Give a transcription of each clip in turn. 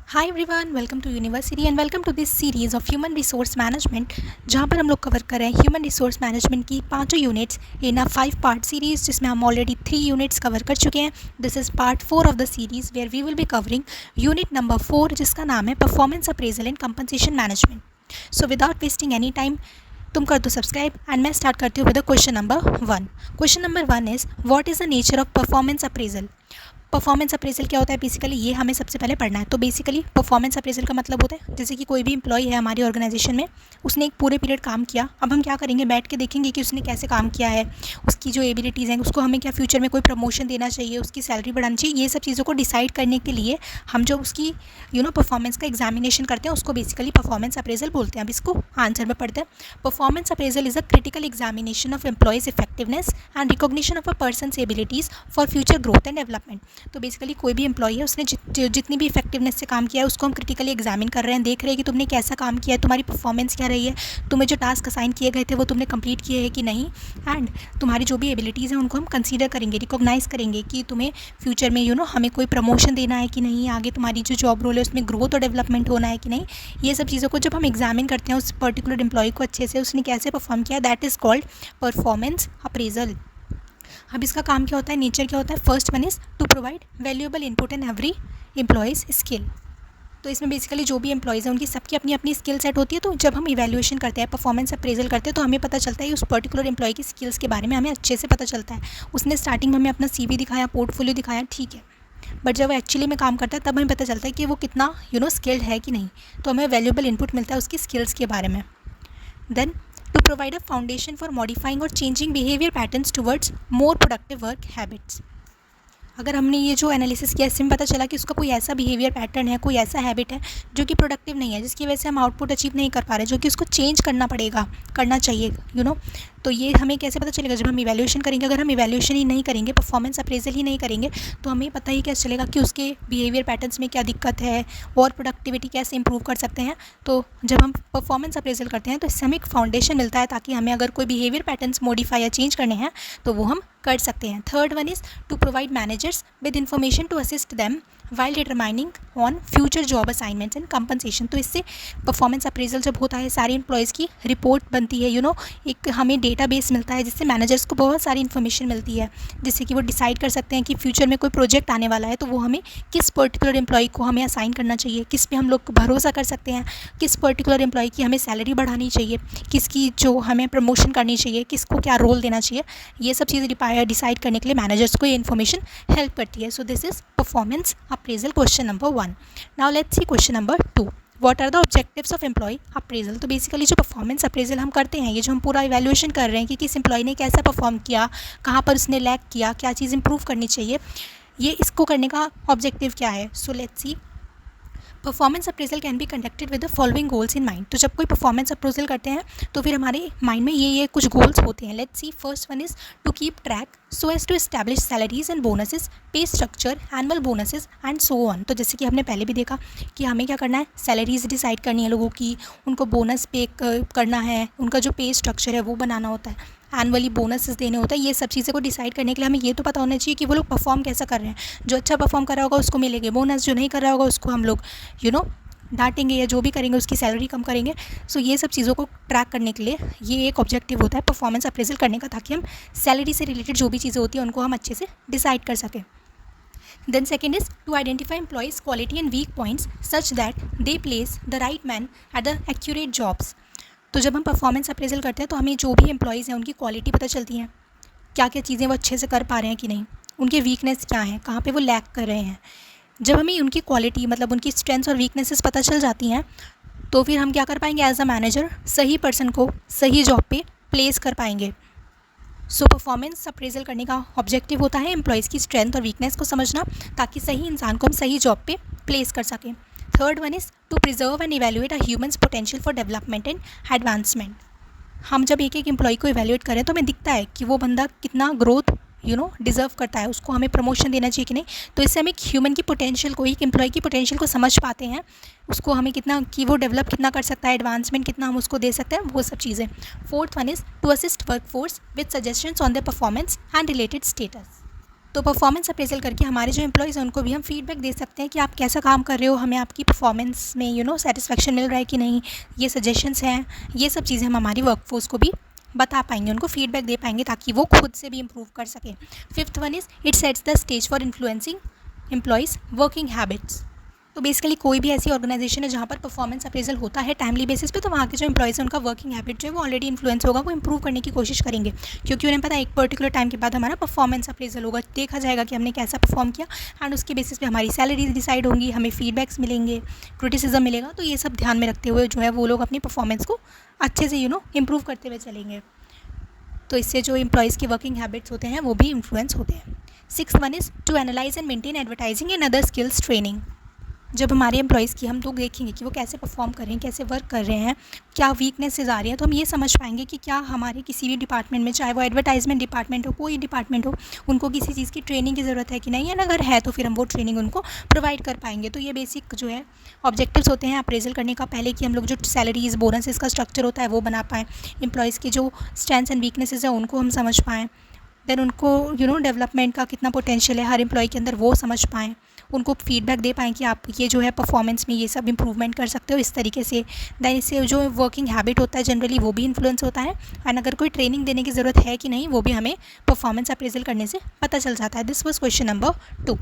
Hi everyone, welcome to university and welcome to this series of human resource management, जहाँ पर हम लोग cover कर रहे हैं ह्यूमन रिसोर्स मैनेजमेंट की पांचों units in a 5 part series, जिसमें हम ऑलरेडी 3 यूनिट्स कवर कर चुके हैं। This is part 4 of the series where we will be covering unit number 4, जिसका नाम है performance appraisal and compensation management. So without wasting any time, तुम कर दो सब्सक्राइब एंड मैं स्टार्ट करती हूँ with the question number 1। Question number 1 is what is the nature of performance appraisal. Performance appraisal क्या होता है बेसिकली, ये हमें सबसे पहले पढ़ना है। तो बेसिकली परफॉर्मेंस अप्रेजल का मतलब होता है जैसे कि कोई भी एम्प्लॉय है हमारी ऑर्गेनाइजेशन में, उसने एक पूरे पीरियड काम किया। अब हम क्या करेंगे, बैठ के देखेंगे कि उसने कैसे काम किया है, उसकी जो एबिलिटीज़ हैं, उसको हमें क्या फ्यूचर में कोई प्रमोशन देना चाहिए, उसकी सैलरी बढ़ानी चाहिए। ये सब चीज़ों को डिसाइड करने के लिए हम जो उसकी परफॉर्मेंस का एग्जामिनेशन करते हैं उसको बेसिकली परफॉर्मेंस अप्रेजल बोलते हैं। अब इसको आंसर में पढ़ते हैं। Performance appraisal is a critical examination of employees effectiveness and recognition of a person's abilities for future growth and development. तो बेसिकली कोई भी एम्प्लॉय है, उसने जितनी भी इफेक्टिवनेस से काम किया है उसको हम क्रिटिकली एग्जामिन कर रहे हैं, देख रहे हैं कि तुमने कैसा काम किया है, तुम्हारी परफॉर्मेंस क्या रही है, तुम्हें जो टास्क असाइन किए गए थे वो तुमने कंप्लीट किए हैं कि नहीं, एंड तुम्हारी जो भी एबिलिटीज़ हैं उनको हम कंसीडर करेंगे, रिकॉग्नाइज़ करेंगे कि तुम्हें फ्यूचर में हमें कोई प्रमोशन देना है कि नहीं, आगे तुम्हारी जो जॉब रोल है उसमें ग्रोथ और डेवलपमेंट होना है कि नहीं। ये सब चीज़ों को जब हम एग्जामिन करते हैं उस पर्टिकुलर एम्प्लॉय को अच्छे से, उसने कैसे परफॉर्म किया, that is called performance appraisal. अब इसका काम क्या होता है, नेचर क्या होता है। First one is to provide valuable input in every employees skill. तो इसमें बेसिकली जो भी एम्प्लॉयज़ हैं उनकी सबकी अपनी अपनी स्किल सेट होती है। तो जब हम इवैल्यूएशन करते हैं, परफॉर्मेंस अप्रेजल करते हैं, तो हमें पता चलता है उस पर्टिकुलर एम्प्लॉय की स्किल्स के बारे में हमें अच्छे से पता चलता है। उसने स्टार्टिंग में हमें अपना CV दिखाया, पोर्टफोलियो दिखाया, ठीक है, बट जब वो एक्चुअली में काम करता है तब हमें पता चलता है कि वो कितना स्किल्ड है कि नहीं। तो हमें वैल्यूएबल इनपुट मिलता है उसकी स्किल्स के बारे में। Then, to provide a foundation for modifying or changing behavior patterns towards more productive work habits. अगर हमने ये जो एनालिसिस किया, इससे पता चला कि उसका कोई ऐसा बिहेवियर पैटर्न है, कोई ऐसा हैबिट है जो कि प्रोडक्टिव नहीं है, जिसकी वजह से हम आउटपुट अचीव नहीं कर पा रहे, जो कि उसको चेंज करना चाहिए तो ये हमें कैसे पता चलेगा, जब हम इवैल्यूएशन करेंगे। अगर हम इवैल्यूएशन ही नहीं करेंगे, परफॉर्मेंस अप्रेजल ही नहीं करेंगे, तो हमें पता ही कैसे चलेगा कि उसके बिहेवियर पैटर्न्स में क्या दिक्कत है और प्रोडक्टिविटी कैसे इंप्रूव कर सकते हैं। तो जब हम परफॉर्मेंस अप्रेजल करते हैं तो इससे हमें एक फाउंडेशन मिलता है, ताकि हमें अगर कोई बिहेवियर पैटर्न्स मॉडिफाई या चेंज करने हैं तो वो हम कर सकते हैं। Third one is to provide managers with information to assist them while determining on future job assignments and compensation. तो इससे परफॉर्मेंस अप्रेजल जब होता है, सारे एम्प्लॉयज़ की रिपोर्ट बनती है, एक हमें डेटाबेस मिलता है, जिससे मैनेजर्स को बहुत सारी इन्फॉर्मेशन मिलती है, जिससे कि वो डिसाइड कर सकते हैं कि फ्यूचर में कोई प्रोजेक्ट आने वाला है तो वो हमें किस पर्टिकुलर एम्प्लॉय को हमें असाइन करना चाहिए, किस पे हम लोग भरोसा कर सकते हैं, किस पर्टिकुलर एम्प्लॉय की हमें सैलरी बढ़ानी चाहिए, किसकी जो हमें प्रमोशन करनी चाहिए, किसको क्या रोल देना चाहिए। ये सब चीज़ें डिसाइड करने के लिए मैनेजर्स को ये इन्फॉर्मेशन हेल्प करती है। So this is performance appraisal, question number 1। Now let's see question number 2। What are the objectives of employee appraisal. तो बेसिकली जो परफॉर्मेंस अप्रेजल हम करते हैं, ये जो हम पूरा इवैल्यूएशन कर रहे हैं कि किस एम्प्लॉय ने कैसा परफॉर्म किया, कहाँ पर उसने लैग किया, क्या चीज़ इंप्रूव करनी चाहिए, ये इसको करने का ऑब्जेक्टिव क्या है। So let's see, performance appraisal can be conducted with the following goals in mind. तो जब कोई परफॉर्मेंस अप्रेजल करते हैं तो फिर हमारे माइंड में ये कुछ गोल्स होते हैं। Let's see, first one is to keep track so as to establish salaries and bonuses, pay structure, annual bonuses and so on. तो जैसे कि हमने पहले भी देखा कि हमें क्या करना है, सैलरीज डिसाइड करनी है लोगों की, उनको बोनस पे करना है, उनका जो पे स्ट्रक्चर है वो बनाना होता है, एनुअली बोनसेस देने होता है। ये सब चीज़ें को डिसाइड करने के लिए हमें ये तो पता होना चाहिए कि वो लोग परफॉर्म कैसा कर रहे हैं। जो अच्छा परफॉर्म कर रहा होगा उसको मिलेंगे बोनस, जो नहीं कर रहा होगा उसको हम लोग डांटेंगे या जो भी करेंगे उसकी सैलरी कम करेंगे। सो ये सब चीज़ों को ट्रैक करने के लिए ये एक ऑब्जेक्टिव होता है परफॉर्मेंस अप्रेजल करने का, ताकि हम सैलरी से रिलेटेड जो भी चीज़ें होती हैं उनको हम अच्छे से डिसाइड कर सकें। Then second is to identify employees' quality and weak points such that they place the right man at the accurate jobs. तो जब हम परफॉर्मेंस अप्रेजल करते हैं तो हमें जो भी एम्प्लॉयज़ हैं उनकी क्वालिटी पता चलती है, क्या क्या चीज़ें वो अच्छे से कर पा रहे हैं कि नहीं, उनके वीकनेस क्या हैं, कहाँ पे वो लैक कर रहे हैं। जब हमें उनकी क्वालिटी मतलब उनकी स्ट्रेंथ्स और वीकनेसेस पता चल जाती हैं तो फिर हम क्या कर पाएंगे, एज अ मैनेजर सही पर्सन को सही जॉब पे प्लेस कर पाएंगे। सो परफॉर्मेंस अप्रेजल करने का ऑब्जेक्टिव होता है एम्प्लॉयज़ की स्ट्रेंथ और वीकनेस को समझना, ताकि सही इंसान को हम सही जॉब पे प्लेस कर सकें। Third one is to preserve and evaluate a humans potential for development and advancement. हम जब एक एम्प्लॉय को इवैल्यूएट करें तो हमें दिखता है कि वो बंदा कितना ग्रोथ डिज़र्व करता है, उसको हमें प्रमोशन देना चाहिए कि नहीं। तो इससे हम एक ह्यूमन की पोटेंशियल को, एक एम्प्लॉय की पोटेंशियल को समझ पाते हैं, उसको हमें कितना कि वो डेवलप कितना कर सकता है, एडवांसमेंट कितना हम उसको दे सकते हैं, वो सब चीज़ें। Fourth one is to assist workforce with suggestions on the performance and related status. तो परफॉर्मेंस अप्रेजल करके हमारे जो एम्प्लॉयज़ हैं उनको भी हम फीडबैक दे सकते हैं कि आप कैसा काम कर रहे हो, हमें आपकी परफॉर्मेंस में सेटिस्फेक्शन मिल रहा है कि नहीं, ये सजेशंस हैं, ये सब चीज़ें हम हमारी वर्कफोर्स को भी बता पाएंगे, उनको फीडबैक दे पाएंगे ताकि वो खुद से भी इम्प्रूव कर सकें। Fifth one is it sets the stage for influencing employees working habits. तो बेसिकली कोई भी ऐसी ऑर्गेनाइजेशन है जहाँ पर परफॉर्मेंस अप्रेजल होता है टाइमली बेसिस पे, तो वहाँ के जो एम्प्लॉयज़ हैं उनका वर्किंग हैबिट जो है वो ऑलरेडी इन्फ्लुएंस होगा, वो इंप्रूव करने की कोशिश करेंगे, क्योंकि उन्हें पता है एक पर्टिकुलर टाइम के बाद हमारा परफॉर्मेंस अप्रेजल होगा, देखा जाएगा कि हमने कैसा परफॉर्म किया, एंड उसके बेसिस पे हमारी सैलरीज डिसाइड होंगी, हमें फीडबैक्स मिलेंगे, क्रिटिसिज्म मिलेगा। तो ये सब ध्यान में रखते हुए जो है वो लोग अपनी परफॉर्मेंस को अच्छे से इम्प्रूव करते हुए चलेंगे। तो इससे जो एम्प्लॉयज़ के वर्किंग हैबिट्स होते हैं वो भी इन्फ्लुएंस होते हैं। Sixth one is to analyse and maintain advertising and other skills training. जब हमारे एम्प्लॉयज़ की हम लोग देखेंगे कि वो कैसे परफॉर्म कर रहे हैं, कैसे वर्क कर रहे हैं, क्या वीकनेसेस आ रही हैं, तो हम ये समझ पाएंगे कि क्या हमारे किसी भी डिपार्टमेंट में, चाहे वो एडवर्टाइजमेंट डिपार्टमेंट हो, कोई डिपार्टमेंट हो, उनको किसी चीज़ की ट्रेनिंग की ज़रूरत है कि नहीं, एंड अगर है तो फिर हम वो ट्रेनिंग उनको प्रोवाइड कर पाएंगे। तो ये बेसिक जो है ऑब्जेक्टिव्स होते हैं अप्रेजल करने का, पहले कि हम लोग जो सैलरीज बोनसेस का स्ट्रक्चर होता है वो बना पाएँ, एम्प्लॉयज़ की जो स्ट्रेंथ्स एंड वीकनेसेस हैं उनको हम समझ पाएँ, देन उनको डेवलपमेंट का कितना पोटेंशियल है हर एम्प्लॉय के अंदर वो समझ पाएँ, उनको फीडबैक दे पाएँ कि आप ये जो है परफॉर्मेंस में ये सब इंप्रूवमेंट कर सकते हो इस तरीके से। दैन इससे जो वर्किंग हैबिट होता है जनरली वो भी इन्फ्लुएंस होता है, एंड अगर कोई ट्रेनिंग देने की ज़रूरत है कि नहीं वो भी हमें परफॉर्मेंस अप्रेजल करने से पता चल जाता है। This was question number 2।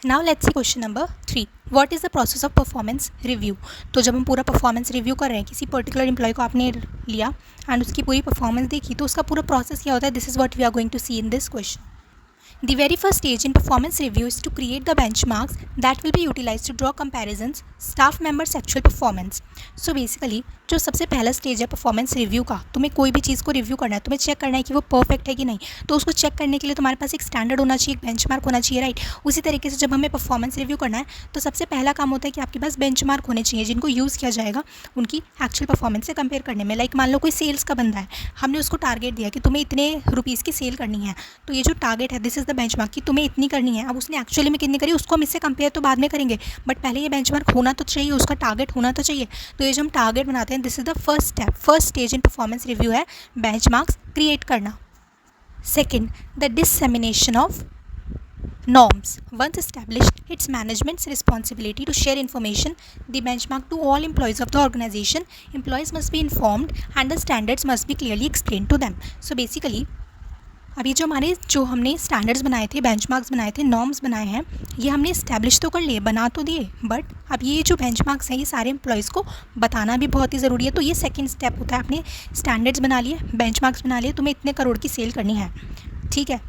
Now let's see question number 3, what is the process of performance review. तो जब हम पूरा परफॉर्मेंस रिव्यू कर रहे हैं, किसी पर्टिकुलर एम्प्लॉय को आपने लिया एंड उसकी पूरी परफॉर्मेंस देखी, तो उसका पूरा प्रोसेस क्या होता है, this is what we are going to see in this question. The very first stage in performance review is to create the benchmarks that will be utilized to draw comparisons staff members' actual performance. So basically जो सबसे पहला stage है performance review का, तुम्हें कोई भी चीज़ को review करना है, तुम्हें चेक करना है कि वो परफेक्ट है कि नहीं, तो उसको चेक करने के लिए तुम्हारे पास एक स्टैंडर्ड होना चाहिए, एक बेंचमार्क होना चाहिए, राइट। उसी तरीके से जब हमें परफॉर्मेंस रिव्यू करना है तो सबसे पहला काम होता है कि आपके पास बेंचमार्क होने चाहिए जिनको यूज़ किया जाएगा उनकी एक्चुअल परफॉर्मेंस से कंपेयर करने में। लाइक मान लो कोई सेल्स का बंदा है, हमने उसको टारगेट दिया कि तुम्हें इतने रुपीज़ की सेल करनी है, तो ये जो टारगेट है दिस इज़ द बेंचमार्क कि तुम्हें इतनी करनी है। अब उसने एक्चुअली में कितनी करी उसको हम इससे कंपेयर तो बाद में करेंगे, बट पहले ये बेंचमार्क होना तो चाहिए, उसका टारगेट होना तो चाहिए। तो ये जो हम टारगेट बनाते हैं this is the first stage in performance review है बेंचमार्क्स क्रिएट करना। Second, the डिससेमिनेशन of norms. Once established, it's management's responsibility to share information, the benchmark to all employees of the organization. Employees must be informed and the standards must be clearly explained to them. So basically अभी जो हमने standards बनाए थे, benchmarks बनाए थे, norms बनाए हैं, ये हमने इस्टेब्लिश तो कर लिए, बना तो दिए, बट अब ये जो बेंचमार्क्स हैं ये सारे एम्प्लॉयज़ को बताना भी बहुत ही ज़रूरी है। तो ये सेकंड स्टेप होता है, आपने स्टैंडर्ड्स बना लिए, बेंचमार्क्स बना लिए, तुम्हें इतने करोड़ की सेल करनी है, ठीक है।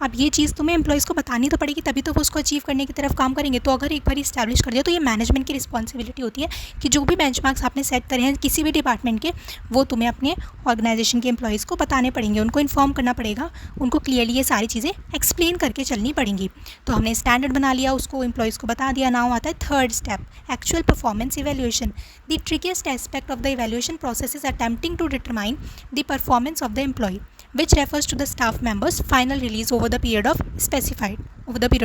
अब ये चीज़ तुम्हें एम्प्लॉयज़ को बतानी तो पड़ेगी, तभी तो वो उसको अचीव करने की तरफ काम करेंगे। तो अगर एक बार इस्टेब्लिश कर दिया तो ये मैनेजमेंट की रिस्पॉन्सिबिलिटी होती है कि जो भी बेंचमार्क्स आपने सेट करे हैं किसी भी डिपार्टमेंट के, वो तुम्हें अपने ऑर्गेनाइजेशन के एम्प्लॉयज़ को बताने पड़ेंगे, उनको इन्फॉर्म करना पड़ेगा, उनको क्लियरली ये सारी चीज़ें एक्सप्लेन करके चलनी पड़ेंगी। तो हमने स्टैंडर्ड बना लिया, उसको एम्प्लॉयज़ को बता दिया। नाउ आता है third step, actual performance evaluation. The trickiest aspect of the evaluation process is attempting to determine the performance of the employee which refers to the staff members final release over the period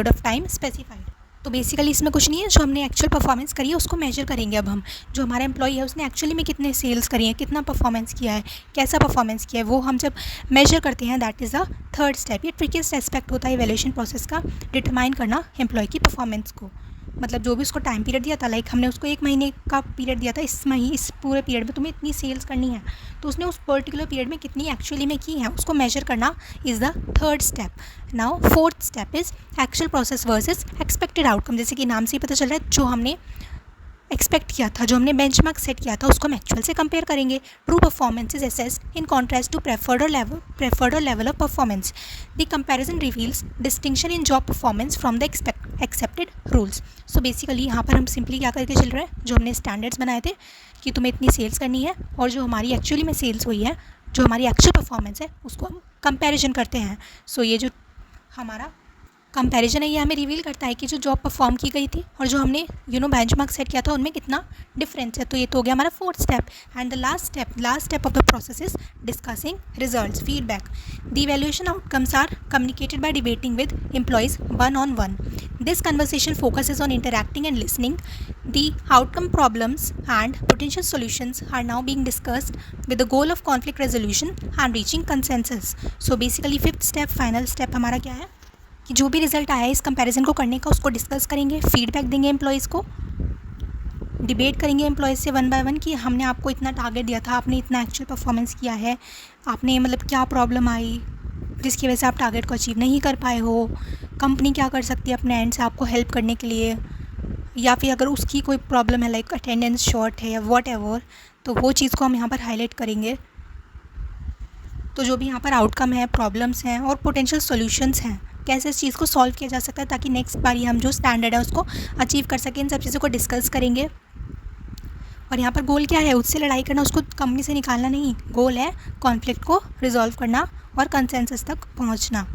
of time specified. तो basically इसमें कुछ नहीं है, जो हमने actual performance करी है उसको मेजर करेंगे। अब हम जो हमारा एम्प्लॉई है उसने एक्चुअली में कितने सेल्स करी हैं, कितना परफॉर्मेंस किया है, कैसा परफॉर्मेंस किया है, वो हम जब मेजर करते हैं that is the third step. ये ट्रिकीएस्ट एस्पेक्ट होता है इवैल्यूएशन प्रोसेस का, डिटरमाइन करना एम्प्लॉय की परफॉर्मेंस को। मतलब जो भी उसको टाइम पीरियड दिया था, लाइक हमने उसको 1 महीने का पीरियड दिया था, इस पूरे पीरियड में तुम्हें इतनी सेल्स करनी है, तो उसने उस पर्टिकुलर पीरियड में कितनी एक्चुअली में की है उसको मेजर करना is the third step. Now fourth step is actual process versus expected outcome. जैसे कि नाम से ही पता चल रहा है, जो हमने एक्सपेक्ट किया था, जो हमने बेंचमार्क सेट किया था उसको हम एक्चुअल से कंपेयर करेंगे। True performance is assessed in contrast to preferred level of performance. The comparison reveals distinction in job performance from the accepted rules. So basically यहाँ पर हम सिंपली क्या करके चल रहे हैं, जो हमने स्टैंडर्ड्स बनाए थे कि तुम्हें इतनी सेल्स करनी है, और जो हमारी एक्चुअली में सेल्स हुई है, जो हमारी एक्चुअल परफॉर्मेंस है, उसको हम कंपैरिजन करते हैं। सो ये जो हमारा कंपैरिजन है ये हमें रिवील करता है कि जो जॉब परफॉर्म की गई थी और जो हमने बेंचमार्क सेट किया था उनमें कितना डिफरेंस है। तो ये तो हो गया हमारा fourth step. And the last step of the process is discussing results, feedback. The evaluation outcomes are communicated by debating with employees one-on-one. This conversation focuses on interacting and listening. The outcome problems and potential solutions are now being discussed with the goal of conflict resolution and reaching consensus. So basically fifth step, final step हमारा क्या है, कि जो भी result आया है इस comparison को करने का उसको डिस्कस करेंगे, फीडबैक देंगे एम्प्लॉयज़ को, डिबेट करेंगे एम्प्लॉयज़ से वन बाय वन कि हमने आपको इतना टारगेट दिया था, आपने इतना एक्चुअल परफॉर्मेंस किया है, आपने मतलब क्या प्रॉब्लम आई जिसकी वजह से आप टारगेट को अचीव नहीं कर पाए हो, कंपनी क्या कर सकती है अपने एंड से आपको हेल्प करने के लिए, या फिर अगर उसकी कोई प्रॉब्लम है लाइक अटेंडेंस शॉर्ट है या वॉट एवर, तो वो चीज़ को हम यहाँ पर हाईलाइट करेंगे। तो जो भी यहाँ पर आउटकम है, प्रॉब्लम्स हैं और पोटेंशियल सॉल्यूशंस हैं, कैसे इस चीज़ को सॉल्व किया जा सकता है ताकि नेक्स्ट बारी हम जो स्टैंडर्ड है उसको अचीव कर सकें, इन सब चीज़ों को डिस्कस करेंगे। और यहाँ पर गोल क्या है, उससे लड़ाई करना, उसको कंपनी से निकालना नहीं, गोल है कॉन्फ्लिक्ट को रिजॉल्व करना और कंसेंसस तक पहुँचना।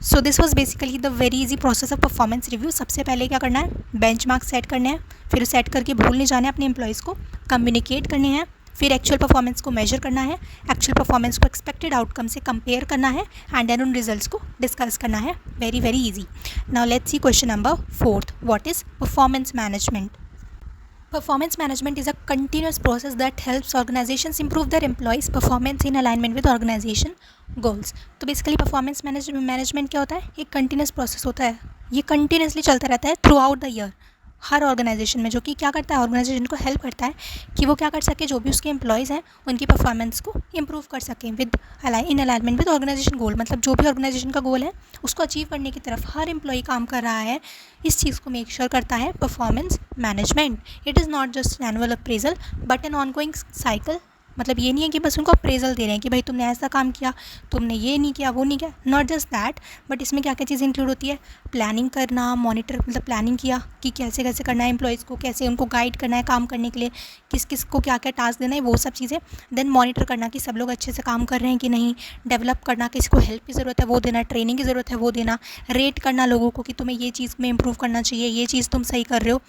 So this was basically the very easy process of performance review. सबसे पहले क्या करना है, बेंचमार्क सेट करने हैं, फिर सेट करके भूल नहीं जाना है अपने एम्प्लॉयज़ को, कम्युनिकेट करने हैं, फिर एक्चुअल परफॉर्मेंस को मेजर करना है, एक्चुअल परफॉर्मेंस को एक्सपेक्टेड आउटकम से कंपेयर करना है एंड देन उन रिजल्ट्स को डिस्कस करना है। Very very easy. Now let's see question number 4, what is performance management. Performance management is a continuous process that helps organizations improve their employees' performance in alignment with organization goals. तो basically performance management क्या होता है, एक continuous process होता है, ये continuously चलता रहता है थ्रू आउट द ईयर हर ऑर्गेनाइजेशन में, जो कि क्या करता है, ऑर्गेनाइजेशन को हेल्प करता है कि वो क्या कर सके, जो भी उसके एम्प्लॉयज़ हैं उनकी परफॉर्मेंस को इंप्रूव कर सकें within alignment with organization goal. मतलब जो भी ऑर्गेनाइजेशन का गोल है उसको अचीव करने की तरफ हर एम्प्लॉय काम कर रहा है, इस चीज़ को मेक श्योर करता है performance management. It is not just an annual appraisal but an ongoing cycle. मतलब ये नहीं है कि बस उनको अप्रेजल दे रहे हैं कि भाई तुमने ऐसा काम किया, तुमने ये नहीं किया, वो नहीं किया, नॉट जस्ट दैट, बट इसमें क्या क्या चीज़ें इंक्लूड होती है, प्लानिंग करना, मॉनिटर, मतलब प्लानिंग किया कि कैसे कैसे करना है एम्प्लॉयज़ को, कैसे उनको गाइड करना है काम करने के लिए, किस किस को क्या क्या टास्क देना है, वो सब चीज़ें। देन मॉनिटर करना कि सब लोग अच्छे से काम कर रहे हैं कि नहीं, डेवलप करना, किसी को हेल्प की ज़रूरत है वो देना, ट्रेनिंग की ज़रूरत है वो देना, रेट करना लोगों को कि तुम्हें ये चीज़ में इंप्रूव करना चाहिए, ये चीज़ तुम सही कर रहे हो,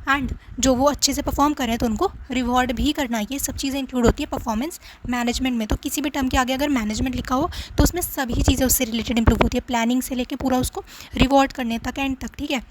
एंड जो वो अच्छे से परफॉर्म कर रहे हैं तो उनको रिवॉर्ड भी करना। ये सब चीज़ें इंक्लूड होती है परफॉर्मेंस मैनेजमेंट में। तो किसी भी टर्म के आगे अगर मैनेजमेंट लिखा हो तो उसमें सभी चीज़ें उससे रिलेटेड इंप्रूव होती है, प्लानिंग से लेके पूरा उसको रिवॉर्ड करने तक, एंड तक, ठीक है।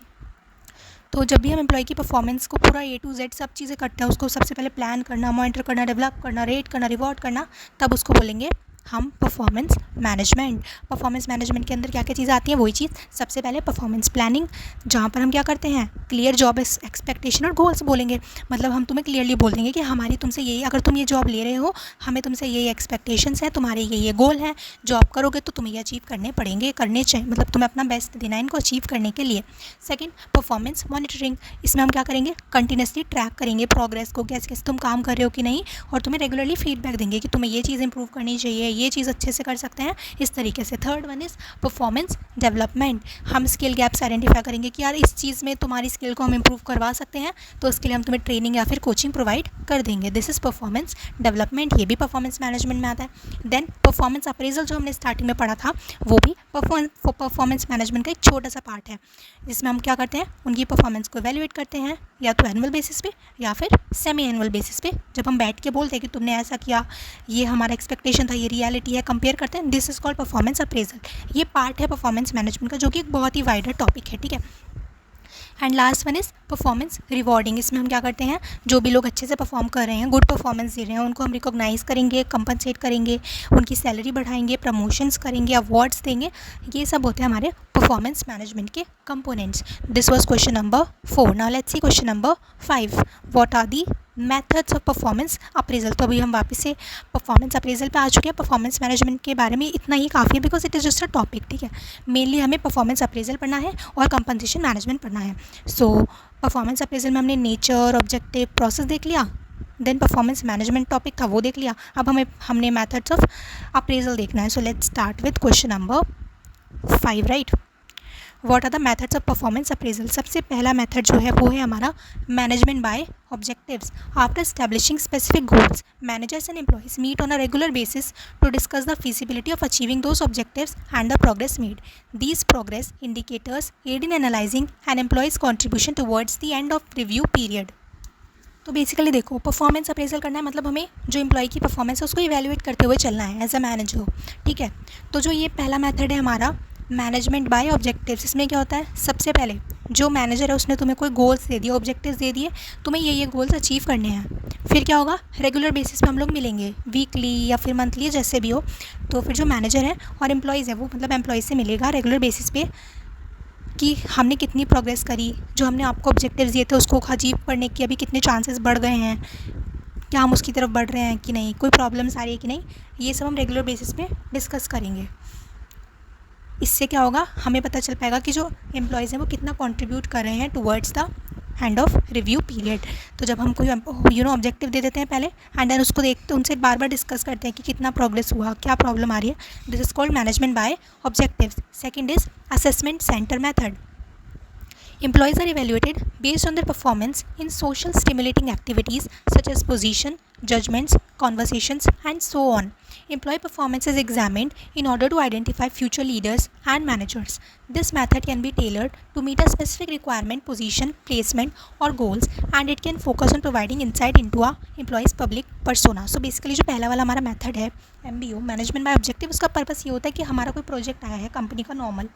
तो जब भी हम एम्प्लॉय की परफॉर्मेंस को पूरा A to Z सब चीज़ें करते हैं, उसको सबसे पहले प्लान करना, मॉनिटर करना, डेवलप करना, रेट करना, रिवॉर्ड करना, तब उसको बोलेंगे हम परफॉर्मेंस मैनेजमेंट। परफॉर्मेंस मैनेजमेंट के अंदर क्या क्या चीज़ें आती हैं, वही चीज़ सबसे पहले परफॉर्मेंस प्लानिंग, जहाँ पर हम क्या करते हैं, क्लियर जॉब एक्सपेक्टेशन और गोल्स बोलेंगे। मतलब हम तुम्हें क्लियरली बोल देंगे कि हमारी तुमसे यही, अगर तुम ये जॉब ले रहे हो हमें तुमसे यही एक्सपेक्टेशंस हैं, तुम्हारे ये गोल हैं, जॉब करोगे तो तुम्हें ये अचीव करने पड़ेंगे, करने चाहिए, मतलब तुम्हें अपना बेस्ट देना है इनको अचीव करने के लिए। सेकेंड, परफॉर्मेंस मॉनिटरिंग, इसमें हम क्या करेंगे, कंटिन्यूसली ट्रैक करेंगे प्रोग्रेस को, कैसे कैसे तुम काम कर रहे हो कि नहीं, और तुम्हें रेगुलरली फीडबैक देंगे कि तुम्हें ये चीज़ इंप्रूव करनी चाहिए, ये चीज़ अच्छे से कर सकते हैं, इस तरीके से। Third one is performance development, हम स्किल गैप्स आइडेंटिफाई करेंगे कि यार इस चीज़ में तुम्हारी स्किल को हम इंप्रूव करवा सकते हैं, तो उसके लिए हम तुम्हें ट्रेनिंग या फिर कोचिंग प्रोवाइड कर देंगे। दिस इज़ परफॉर्मेंस डेवलपमेंट, ये भी परफॉर्मेंस मैनेजमेंट में आता है। देन परफॉर्मेंस अप्रेजल, जो हमने स्टार्टिंग में पढ़ा था, वो भी परफॉर्मेंस मैनेजमेंट का एक छोटा सा पार्ट है, जिसमें हम क्या करते हैं, उनकी परफॉर्मेंस को एवेल्युएट करते हैं, या तो एनुअल बेसिस पे या फिर सेमी एनुअल बेसिस पे। जब हम बैठ के बोलते हैं कि तुमने ऐसा किया, ये हमारा एक्सपेक्टेशन था, ये रियलिटी है, कंपेयर करते हैं, this is called performance appraisal. ये पार्ट है परफॉर्मेंस मैनेजमेंट का, जो कि एक बहुत ही वाइडर टॉपिक है, ठीक है। And last one is performance rewarding, इसमें हम क्या करते हैं, जो भी लोग अच्छे से परफॉर्म कर रहे हैं, गुड परफॉर्मेंस दे रहे हैं, उनको हम रिकॉग्नाइज़ करेंगे, कंपनसेट करेंगे, उनकी सैलरी बढ़ाएंगे, प्रमोशंस करेंगे, अवार्ड्स देंगे। ये सब होते हैं हमारे परफॉर्मेंस मैनेजमेंट के components. This was question number 4। Now let's see question number 5, what are the methods of performance appraisal. तो अभी हम वापस से परफॉर्मेंस अप्रेजल पे आ चुके हैं। परफॉर्मेंस मैनेजमेंट के बारे में इतना ही काफ़ी है, because it is just a topic, ठीक है। मेनली हमें परफॉर्मेंस अप्रेजल पढ़ना है और कंपनसेशन मैनेजमेंट पढ़ना है। सो परफॉर्मेंस अप्रेजल में हमने नेचर, ऑब्जेक्टिव, प्रोसेस देख लिया, देन परफॉर्मेंस मैनेजमेंट टॉपिक था वो देख लिया। अब हमने मेथड्स ऑफ अप्रेजल देखना है। So let's start with question number 5, right. What are the methods of performance appraisal. सबसे पहला मेथड जो है वो है हमारा management by objectives. After establishing specific goals, managers and employees meet on a regular basis to discuss the feasibility of achieving those objectives and the progress made. These progress indicators aid in analyzing an employee's contribution towards the end of review period. तो basically देखो, performance appraisal करना है, मतलब हमें जो employ की performance है उसको इवैल्यूएट करते हुए चलना है एज अ मैनेजर, ठीक है। तो जो ये पहला मेथड है हमारा मैनेजमेंट बाय ऑब्जेक्टिव्स, इसमें क्या होता है, सबसे पहले जो मैनेजर है उसने तुम्हें कोई गोल्स दे दिए, ऑब्जेक्टिव्स दे दिए, तुम्हें ये गोल्स अचीव करने हैं। फिर क्या होगा, रेगुलर बेसिस पे हम लोग मिलेंगे, वीकली या फिर मंथली, जैसे भी हो। तो फिर जो मैनेजर है और एम्प्लॉयज़ है वो मतलब एम्प्लॉयज़ से मिलेगा रेगुलर बेसिस पे कि हमने कितनी प्रोग्रेस करी, जो हमने आपको ऑब्जेक्टिव्स दिए थे उसको अचीव करने के अभी कितने चांसेस बढ़ गए हैं, क्या हम उसकी तरफ बढ़ रहे हैं कि नहीं, कोई प्रॉब्लम्स आ रही है कि नहीं, ये सब हम रेगुलर बेसिस पे डिस्कस करेंगे। इससे क्या होगा, हमें पता चल पाएगा कि जो एम्प्लॉयज़ हैं वो कितना कंट्रीब्यूट कर रहे हैं towards the end of review period. तो जब हम कोई ऑब्जेक्टिव दे देते हैं पहले, एंड देन उसको देखते उनसे बार बार डिस्कस करते हैं कि कितना प्रोग्रेस हुआ, क्या प्रॉब्लम आ रही है। This is called management by objectives. Second is assessment centre method. Employees are evaluated based on their performance in social stimulating activities such as position, judgments, conversations, and so on. Employee performance is examined in order to identify future leaders and managers. This method can be tailored to meet a specific requirement, position, placement, or goals, and it can focus on providing insight into a employee's public persona. So basically जो पहला वाला हमारा method है MBO, management by objective, उसका purpose ये होता है कि हमारा कोई प्रोजेक्ट आया है कंपनी का नॉर्मल,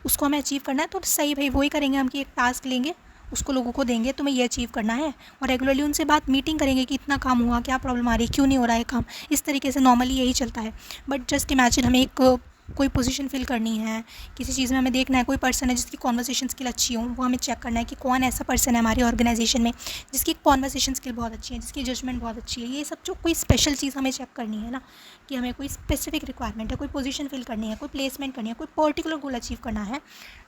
उसको हमें अचीव करना है, तो सही भाई वही करेंगे हम कि एक टास्क लेंगे, उसको लोगों को देंगे, तुम्हें ये अचीव करना है, और रेगुलरली उनसे बात मीटिंग करेंगे कि इतना काम हुआ, क्या प्रॉब्लम आ रही है, क्यों नहीं हो रहा है काम। इस तरीके से नॉर्मली यही चलता है। बट जस्ट इमेजिन हमें एक कोई पोजीशन फिल करनी है, किसी चीज़ में हमें देखना है कोई पर्सन है जिसकी कॉन्वर्सेशन स्किल अच्छी हो, वो हमें चेक करना है कि कौन ऐसा पर्सन है हमारी ऑर्गेनाइजेशन में जिसकी कॉन्वर्सेशन स्किल बहुत अच्छी है, जिसकी जजमेंट बहुत अच्छी है। ये सब जो कोई स्पेशल चीज़ हमें चेक करनी है ना, कि हमें कोई स्पेसिफिक रिक्वायरमेंट है, कोई पोजीशन फिल करनी है, कोई प्लेसमेंट करनी है, कोई पर्टिकुलर गोल अचीव करना है,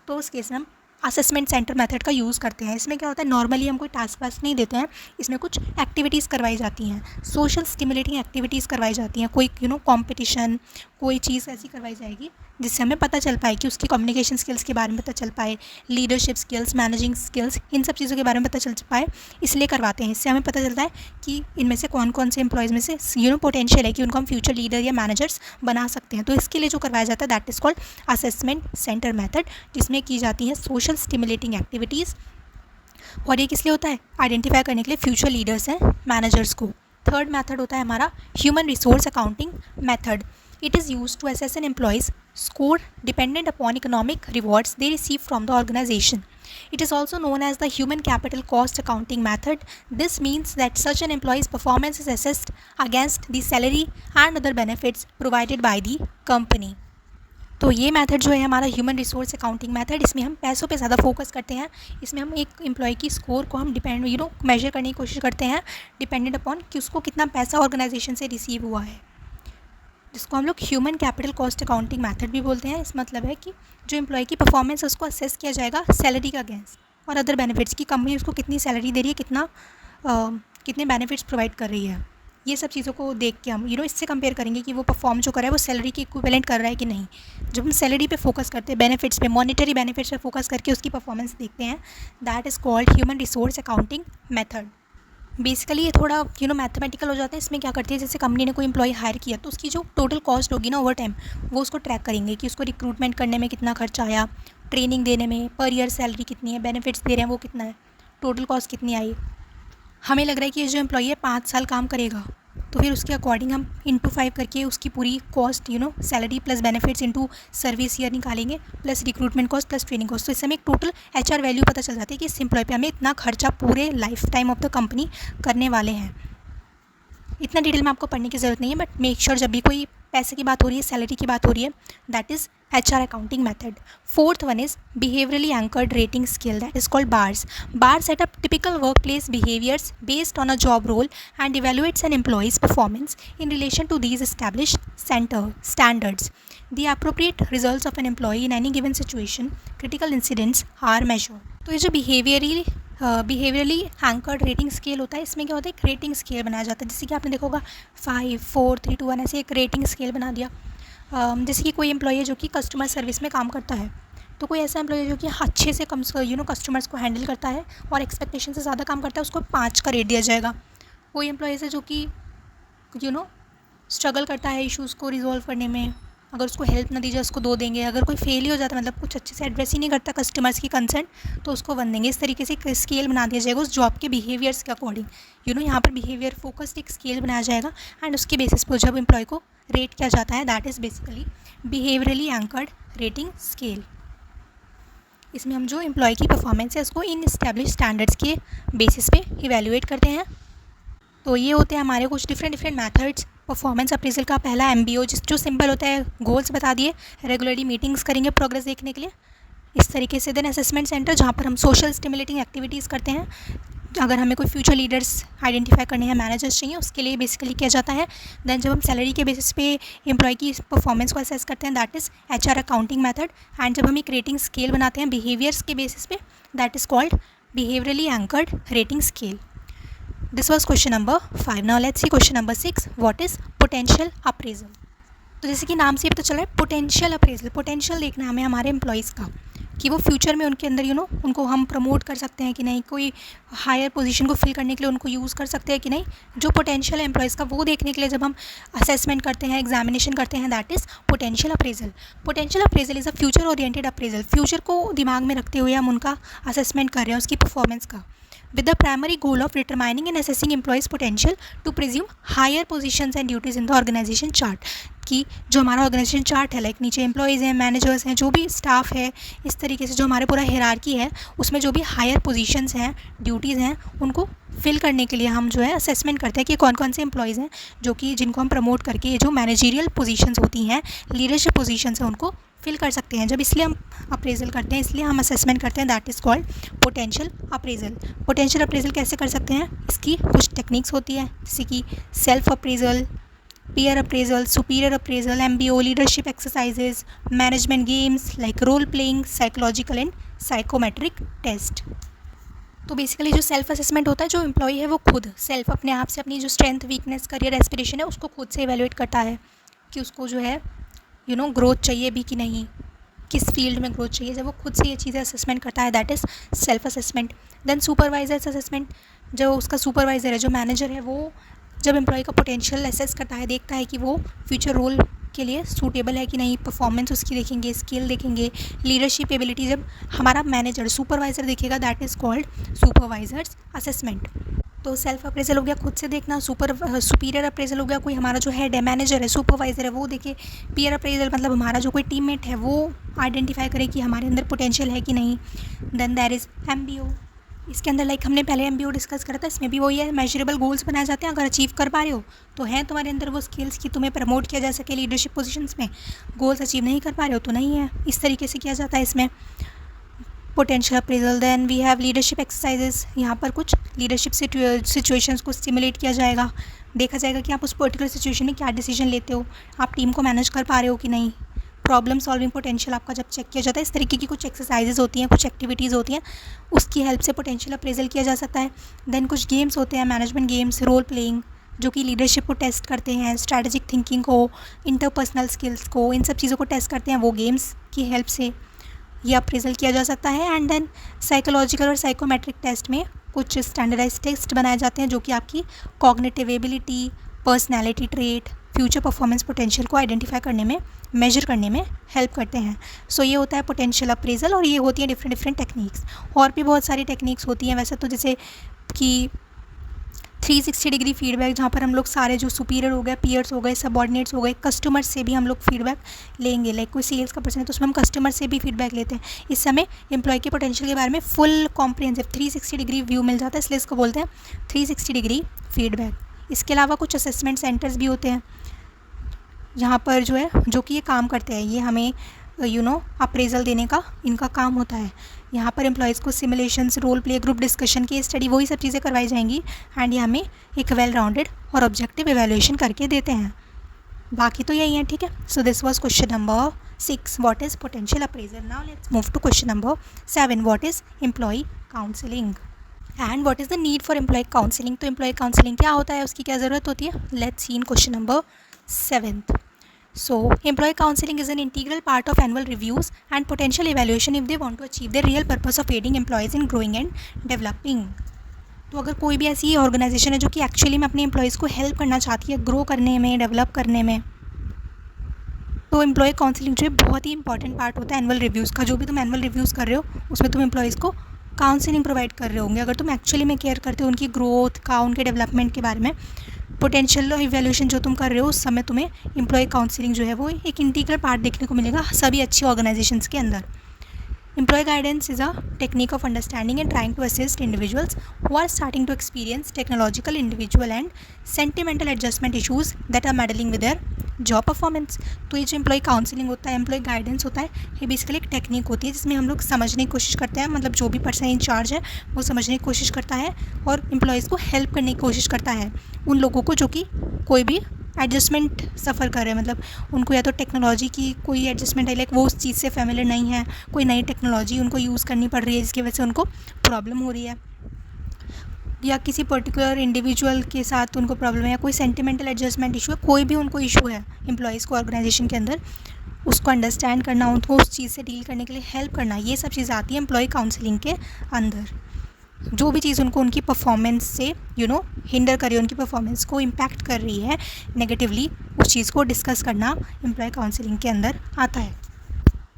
तो उस केस में हम असेसमेंट सेंटर मेथड का यूज़ करते हैं। इसमें क्या होता है, नॉर्मली हम कोई टास्क वास्क नहीं देते हैं, इसमें कुछ एक्टिविटीज़ करवाई जाती हैं, सोशल स्टिमुलेटिंग एक्टिविटीज़ करवाई जाती हैं, कोई कॉम्पिटिशन, कोई चीज़ ऐसी करवाई जाएगी जिससे हमें पता चल पाए कि उसकी कम्युनिकेशन स्किल्स के बारे में पता चल पाए, लीडरशिप स्किल्स, मैनेजिंग स्किल्स, इन सब चीज़ों के बारे में पता चल पाए, इसलिए करवाते हैं। इससे हमें पता चलता है कि इनमें से कौन कौन से एम्प्लॉयज़ में से पोटेंशियल है कि उनको हम फ्यूचर लीडर या मैनेजर्स बना सकते हैं। तो इसके लिए जो करवाया जाता है that is called assessment centre method, जिसमें की जाती हैं सोशल स्टिमुलेटिंग एक्टिविटीज़। और ये किस लिए होता है, आइडेंटिफाई करने के लिए फ्यूचर लीडर्स हैं, मैनेजर्स को। थर्ड मेथड होता है हमारा human resource accounting method. It is used to assess an employee's score dependent upon economic rewards they receive from the organization. It is also known as the human capital cost accounting method. This means that such an employee's performance is assessed against the salary and other benefits provided by the company. तो ये method जो है हमारा human resource accounting method, इसमें हम पैसों पे ज़्यादा फोकस करते हैं। इसमें हम एक एम्प्लॉय की स्कोर को हम मेजर करने की कोशिश करते हैं डिपेंडेंट अपॉन कि उसको कितना पैसा ऑर्गेनाइजेशन से रिसीव हुआ है, जिसको हम लोग human capital cost accounting method भी बोलते हैं। इस मतलब है कि जो एम्प्लॉय की परफॉर्मेंस है उसको असेस किया जाएगा सैलरी का अगेंस्ट और अदर बेनिफिट्स की, कंपनी उसको कितनी सैलरी दे रही है, कितने बेनिफिट्स प्रोवाइड कर रही है, ये सब चीज़ों को देख के हम इससे कंपेयर करेंगे कि वो परफॉर्म जो कर रहा है वो सैलरी के इक्विवेलेंट कर रहा है कि नहीं। जब हम सैलरी पे फोकस करते हैं, बेनिफिट्स पे, मॉनिटरी बेनिफिट्स पे फोकस करके उसकी परफॉर्मेंस देखते हैं, that is called human resource accounting method. Basically ये थोड़ा मैथमेटिकल हो जाता है। इसमें क्या करती है, जैसे कंपनी ने कोई एम्प्लॉय हायर किया तो उसकी जो टोटल कॉस्ट होगी ना ओवर टाइम, वो उसको ट्रैक करेंगे कि उसको रिक्रूटमेंट करने में कितना खर्चा आया, ट्रेनिंग देने में, पर ईयर सैलरी कितनी है, बेनिफिट्स दे रहे हैं वो कितना है, टोटल कॉस्ट कितनी आई। हमें लग रहा है कि ये जो एम्प्लॉय है 5 साल काम करेगा, तो फिर उसके अकॉर्डिंग हम इंटू 5 करके उसकी पूरी cost salary plus benefits into service year निकालेंगे, plus recruitment cost plus training cost. तो इससे हमें एक टोटल HR वैल्यू पता चल जाती है कि इस एम्प्लॉय पे हमें इतना खर्चा पूरे life time of the company करने वाले हैं। इतना डिटेल में आपको पढ़ने की ज़रूरत नहीं है, बट मेक श्योर जब भी कोई पैसे की बात हो रही है, सैलरी की बात हो रही है, that is HR accounting method. Fourth one is behaviorally anchored rating scale, that is called BARS. BARS set up typical workplace behaviors based on a job role and evaluates an employee's performance in relation to these established standards. The appropriate results of an employee in any given situation, critical incidents are measured. तो ये जो behaviourally anchored rating scale होता है, इसमें क्या होता है, एक रेटिंग स्केल बनाया जाता है। जैसे कि आपने देखा होगा 5, 4, 3, 2, 1 ऐसे एक रेटिंग स्केल बना दिया। जैसे कि कोई एम्प्लॉय है जो कि कस्टमर सर्विस में काम करता है, तो कोई ऐसा एम्प्लॉय है जो कि अच्छे से कस्टमर्स को हैंडल करता है और एक्सपेक्टेशन से ज़्यादा काम करता है, उसको 5 का रेट दिया जाएगा। कोई एम्प्लॉय है जो कि स्ट्रगल करता है इश्यूज़ को रिजॉल्व करने में, अगर उसको हेल्प ना दी जाए उसको 2 देंगे। अगर कोई फेल ही हो जाता है, मतलब कुछ अच्छे से एड्रेस ही नहीं करता कस्टमर्स की कंसर्न, तो उसको 1 देंगे। इस तरीके से एक स्केल बना दिया जाएगा उस जॉब के बिहेवियर्स के अकॉर्डिंग। यहाँ पर बिहेवियर फोकस्ड एक स्केल बनाया जाएगा एंड उसके बेसिस पर जब एम्प्लॉय को रेट किया जाता है, that is basically behaviourally anchored rating scale. इसमें हम जो एम्प्लॉय की परफॉर्मेंस है उसको इन इस्टेब्लिश स्टैंडर्ड्स के बेसिस पे इवेल्युएट करते हैं। तो ये होते हैं हमारे कुछ डिफरेंट मेथड्स परफॉर्मेंस अप्रेजल का। पहला MBO जो सिंपल होता है, गोल्स बता दिए, रेगुलरली मीटिंग्स करेंगे प्रोग्रेस देखने के लिए, इस तरीके से। देन असेसमेंट सेंटर जहाँ पर हम सोशल स्टिमुलेटिंग एक्टिविटीज़ करते हैं, अगर हमें कोई फ्यूचर लीडर्स आइडेंटिफाई करने हैं, मैनेजर्स चाहिए, उसके लिए बेसिकली किया जाता है। देन जब हम सैलरी के बेसिस पे एम्प्लॉय की परफॉर्मेंस को असेस करते हैं, that is HR accounting method. And जब हम एक रेटिंग स्केल बनाते हैं बिहेवियर्स के बेसिस पे, that is called behaviourally anchored rating scale. This was question number 5। Now let's see question number 6, what is potential appraisal. तो जैसे कि नाम से पता चल रहा है, पोटेंशियल अप्रेजल, पोटेंशियल देखना हमें हमारे एम्प्लॉयज़ का कि वो फ्यूचर में उनके अंदर उनको हम प्रमोट कर सकते हैं कि नहीं, कोई हायर पोजीशन को फिल करने के लिए उनको यूज़ कर सकते हैं कि नहीं। जो पोटेंशियल है एम्प्लॉयज़ का, वो देखने के लिए जब हम असेसमेंट करते हैं, एग्जामिनेशन करते हैं, that is potential appraisal. Potential appraisal is a future oriented appraisal. Future को दिमाग में रखते हुए हम उनका असेसमेंट कर रहे हैं, उसकी परफॉर्मेंस का, with the primary goal of determining and assessing employees' potential to presume higher positions and duties in the organization chart। कि जो हमारा ऑर्गेनाइजेशन चार्ट है, लाइक नीचे एम्प्लॉयज़ हैं, मैनेजर्स हैं, जो भी स्टाफ है, इस तरीके से जो हमारे पूरा हायरार्की है, उसमें जो भी हायर पोजीशंस हैं, ड्यूटीज़ हैं, उनको फिल करने के लिए हम जो है असेसमेंट करते हैं कि कौन कौन से एम्प्लॉयज़ हैं जो कि जिनको हम प्रमोट करके ये जो मैनेजरियल पोजीशंस होती हैं, लीडरशिप पोजीशंस हैं, उनको फिल कर सकते हैं। जब इसलिए हम अप्रेजल करते हैं, इसलिए हम असेसमेंट करते हैं, that is called potential appraisal. Potential appraisal कैसे कर सकते हैं, इसकी कुछ टेक्निक्स होती है, जैसे कि self appraisal, peer appraisal, superior appraisal, MBO, leadership exercises, management games like role playing, psychological and psychometric test। तो बेसिकली जो सेल्फ असेसमेंट होता है, जो एम्प्लॉई है वो खुद सेल्फ अपने आप से अपनी जो स्ट्रेंथ, वीकनेस, करियर एस्पिरेशन है, उसको खुद से इवेलुएट करता है कि उसको जो है ग्रोथ चाहिए भी कि नहीं, किस फील्ड में ग्रोथ चाहिए। जब वो खुद से ये चीज़ें असेसमेंट करता है, that is self assessment. Then supervisors assessment, जो उसका सुपरवाइज़र है, जो मैनेजर है, वो जब एम्प्लॉय का पोटेंशियल असेस करता है, देखता है कि वो फ्यूचर रोल के लिए सूटेबल है कि नहीं, परफॉर्मेंस उसकी देखेंगे, स्किल देखेंगे, लीडरशिप एबिलिटी जब हमारा मैनेजर सुपरवाइज़र देखेगा, that is called supervisors assessment. तो सेल्फ अप्रेजल हो गया खुद से देखना, सुपीरियर अप्रेजल हो गया कोई हमारा जो हेड है, मैनेजर है, सुपरवाइज़र है, वो देखे। पीयर अप्रेजल मतलब हमारा जो कोई टीममेट है वो आइडेंटिफाई करे कि हमारे अंदर पोटेंशियल है कि नहीं। Then there is MBO। इसके अंदर लाइक हमने पहले MBO डिस्कस करा था, इसमें भी वही है, मेजरेबल गोल्स बनाए जाते हैं। अगर अचीव कर पा रहे हो तो हैं तुम्हारे अंदर वो स्किल्स कि तुम्हें प्रमोट किया जा सके लीडरशिप पोजीशंस में। गोल्स अचीव नहीं कर पा रहे हो तो नहीं है, इस तरीके से किया जाता है इसमें potential appraisal. Then we have leadership exercises, यहाँ पर कुछ लीडरशिप सिचुएशंस को स्टिमुलेट किया जाएगा, देखा जाएगा कि आप उस पर्टिकुलर सिचुएशन में क्या डिसीजन लेते हो, आप टीम को मैनेज कर पा रहे हो कि नहीं। प्रॉब्लम सॉल्विंग पोटेंशियल आपका जब चेक किया जाता है, इस तरीके की कुछ एक्सरसाइजेज होती हैं, कुछ एक्टिविटीज़ होती हैं, उसकी हेल्प से पोटेंशियल अप्रेजल किया जा सकता है। देन कुछ गेम्स होते हैं, मैनेजमेंट गेम्स, रोल प्लेइंग, जो कि लीडरशिप को टेस्ट करते हैं, स्ट्रैटेजिक थिंकिंग को, इंटरपर्सनल स्किल्स को, इन सब चीज़ों को टेस्ट करते हैं, वो गेम्स की हेल्प से ये अप्रेजल किया जा सकता है। एंड देन साइकोलॉजिकल और साइकोमेट्रिक टेस्ट में कुछ स्टैंडर्डाइज टेस्ट बनाए जाते हैं जो कि आपकी cognitive ability, personality trait, future performance potential को आइडेंटिफाई करने में, मेजर करने में हेल्प करते हैं। सो ये होता है पोटेंशियल अप्रेजल, और ये होती है डिफरेंट टेक्निक्स। और भी बहुत सारी टेक्निक्स होती हैं वैसे तो, जैसे कि 360 डिग्री फीडबैक, जहाँ पर हम लोग सारे जो सुपीरियर हो गए, पीयर्स हो गए, सबऑर्डिनेट्स हो गए, कस्टमर्स से भी हम लोग फीडबैक लेंगे। लाइक कोई सेल्स का पर्सन है तो उसमें हम कस्टमर से भी फीडबैक लेते हैं। इस समय एम्प्लॉय के पोटेंशियल के बारे में फुल कॉम्प्रिहेंसिव 360 डिग्री व्यू मिल जाता है, इसलिए इसको बोलते हैं 360 डिग्री फीडबैक। इसके अलावा कुछ असेसमेंट सेंटर्स भी होते हैं जहाँ पर जो है, जो कि ये काम करते हैं, ये हमें अप्रेजल देने का इनका काम होता है। यहाँ पर एम्प्लॉयज़ को simulations, role play, group discussion, case study, वही सब चीज़ें करवाई जाएंगी। एंड ये हमें एक वेल राउंडेड और ऑब्जेक्टिव एवेल्युएशन करके देते हैं। बाकी तो यही है, ठीक है। So this was question number 6, what is potential appraisal. Now let's move to question number 7, what is employee counselling and what is the need for employee counselling. तो एम्प्लॉय काउंसलिंग क्या होता है, उसकी क्या ज़रूरत होती है, let's C in question number 7th। So, employee counseling is an integral part of annual reviews and potential evaluation if they want to achieve their real purpose of aiding employees in growing and developing। तो अगर कोई भी ऐसी organisation है जो कि actually में अपने एम्प्लॉयज़ को हेल्प करना चाहती है ग्रो करने में, डेवलप करने में, तो एम्प्लॉय काउंसलिंग जो है बहुत ही इंपॉर्टेंट पार्ट होता है एनुअल रिव्यूज़ का। जो भी तुम एनुअल रिव्यूज़ कर रहे हो उसमें तुम एम्प्लॉयज़ को काउंसलिंग प्रोवाइड कर रहे होंगे। अगर तुम एक्चुअली में केयर करते हो उनकी ग्रोथ का, उनके डेवलपमेंट के बारे में, पोटेंशियल इवैल्यूएशन जो तुम कर रहे हो, उस समय तुम्हें एम्प्लॉय काउंसलिंग जो है वो एक इंटीग्रल पार्ट देखने को मिलेगा सभी अच्छी ऑर्गेनाइजेशंस के अंदर। Employee guidance is a technique of understanding and trying to assist individuals who are starting to experience technological, individual and sentimental adjustment issues that are meddling with their job performance. तो ये जो employ counselling होता है, employ guidance होता है, ये basically एक technique होती है जिसमें हम लोग समझने की कोशिश करते हैं, मतलब जो भी पर्सन इंचार्ज है वो समझने की कोशिश करता है और एम्प्लॉयज़ को हेल्प करने की कोशिश करता है, उन लोगों को जो कि कोई भी एडजस्टमेंट सफ़र कर रहे हैं, मतलब उनको या तो टेक्नोलॉजी की कोई एडजस्टमेंट है, लाइक वो उस चीज़ से फेमिलियर नहीं है, कोई नई टेक्नोलॉजी उनको यूज़ करनी पड़ रही है जिसकी वजह से उनको प्रॉब्लम हो रही है, या किसी पर्टिकुलर इंडिविजुअल के साथ उनको प्रॉब्लम है, या कोई सेंटिमेंटल एडजस्टमेंट इशू है, कोई भी उनको इशू है एम्प्लॉयज़ को ऑर्गेनाइजेशन के अंदर, उसको अंडरस्टैंड करना, उनको उस चीज़ से डील करने के लिए हेल्प करना, ये सब चीज़ें आती है एम्प्लॉय काउंसलिंग के अंदर। जो भी चीज़ उनको उनकी परफॉर्मेंस से हिंडर कर रही है, उनकी परफॉर्मेंस को इम्पैक्ट कर रही है नेगेटिवली, उस चीज़ को डिस्कस करना एम्प्लॉय काउंसलिंग के अंदर आता है।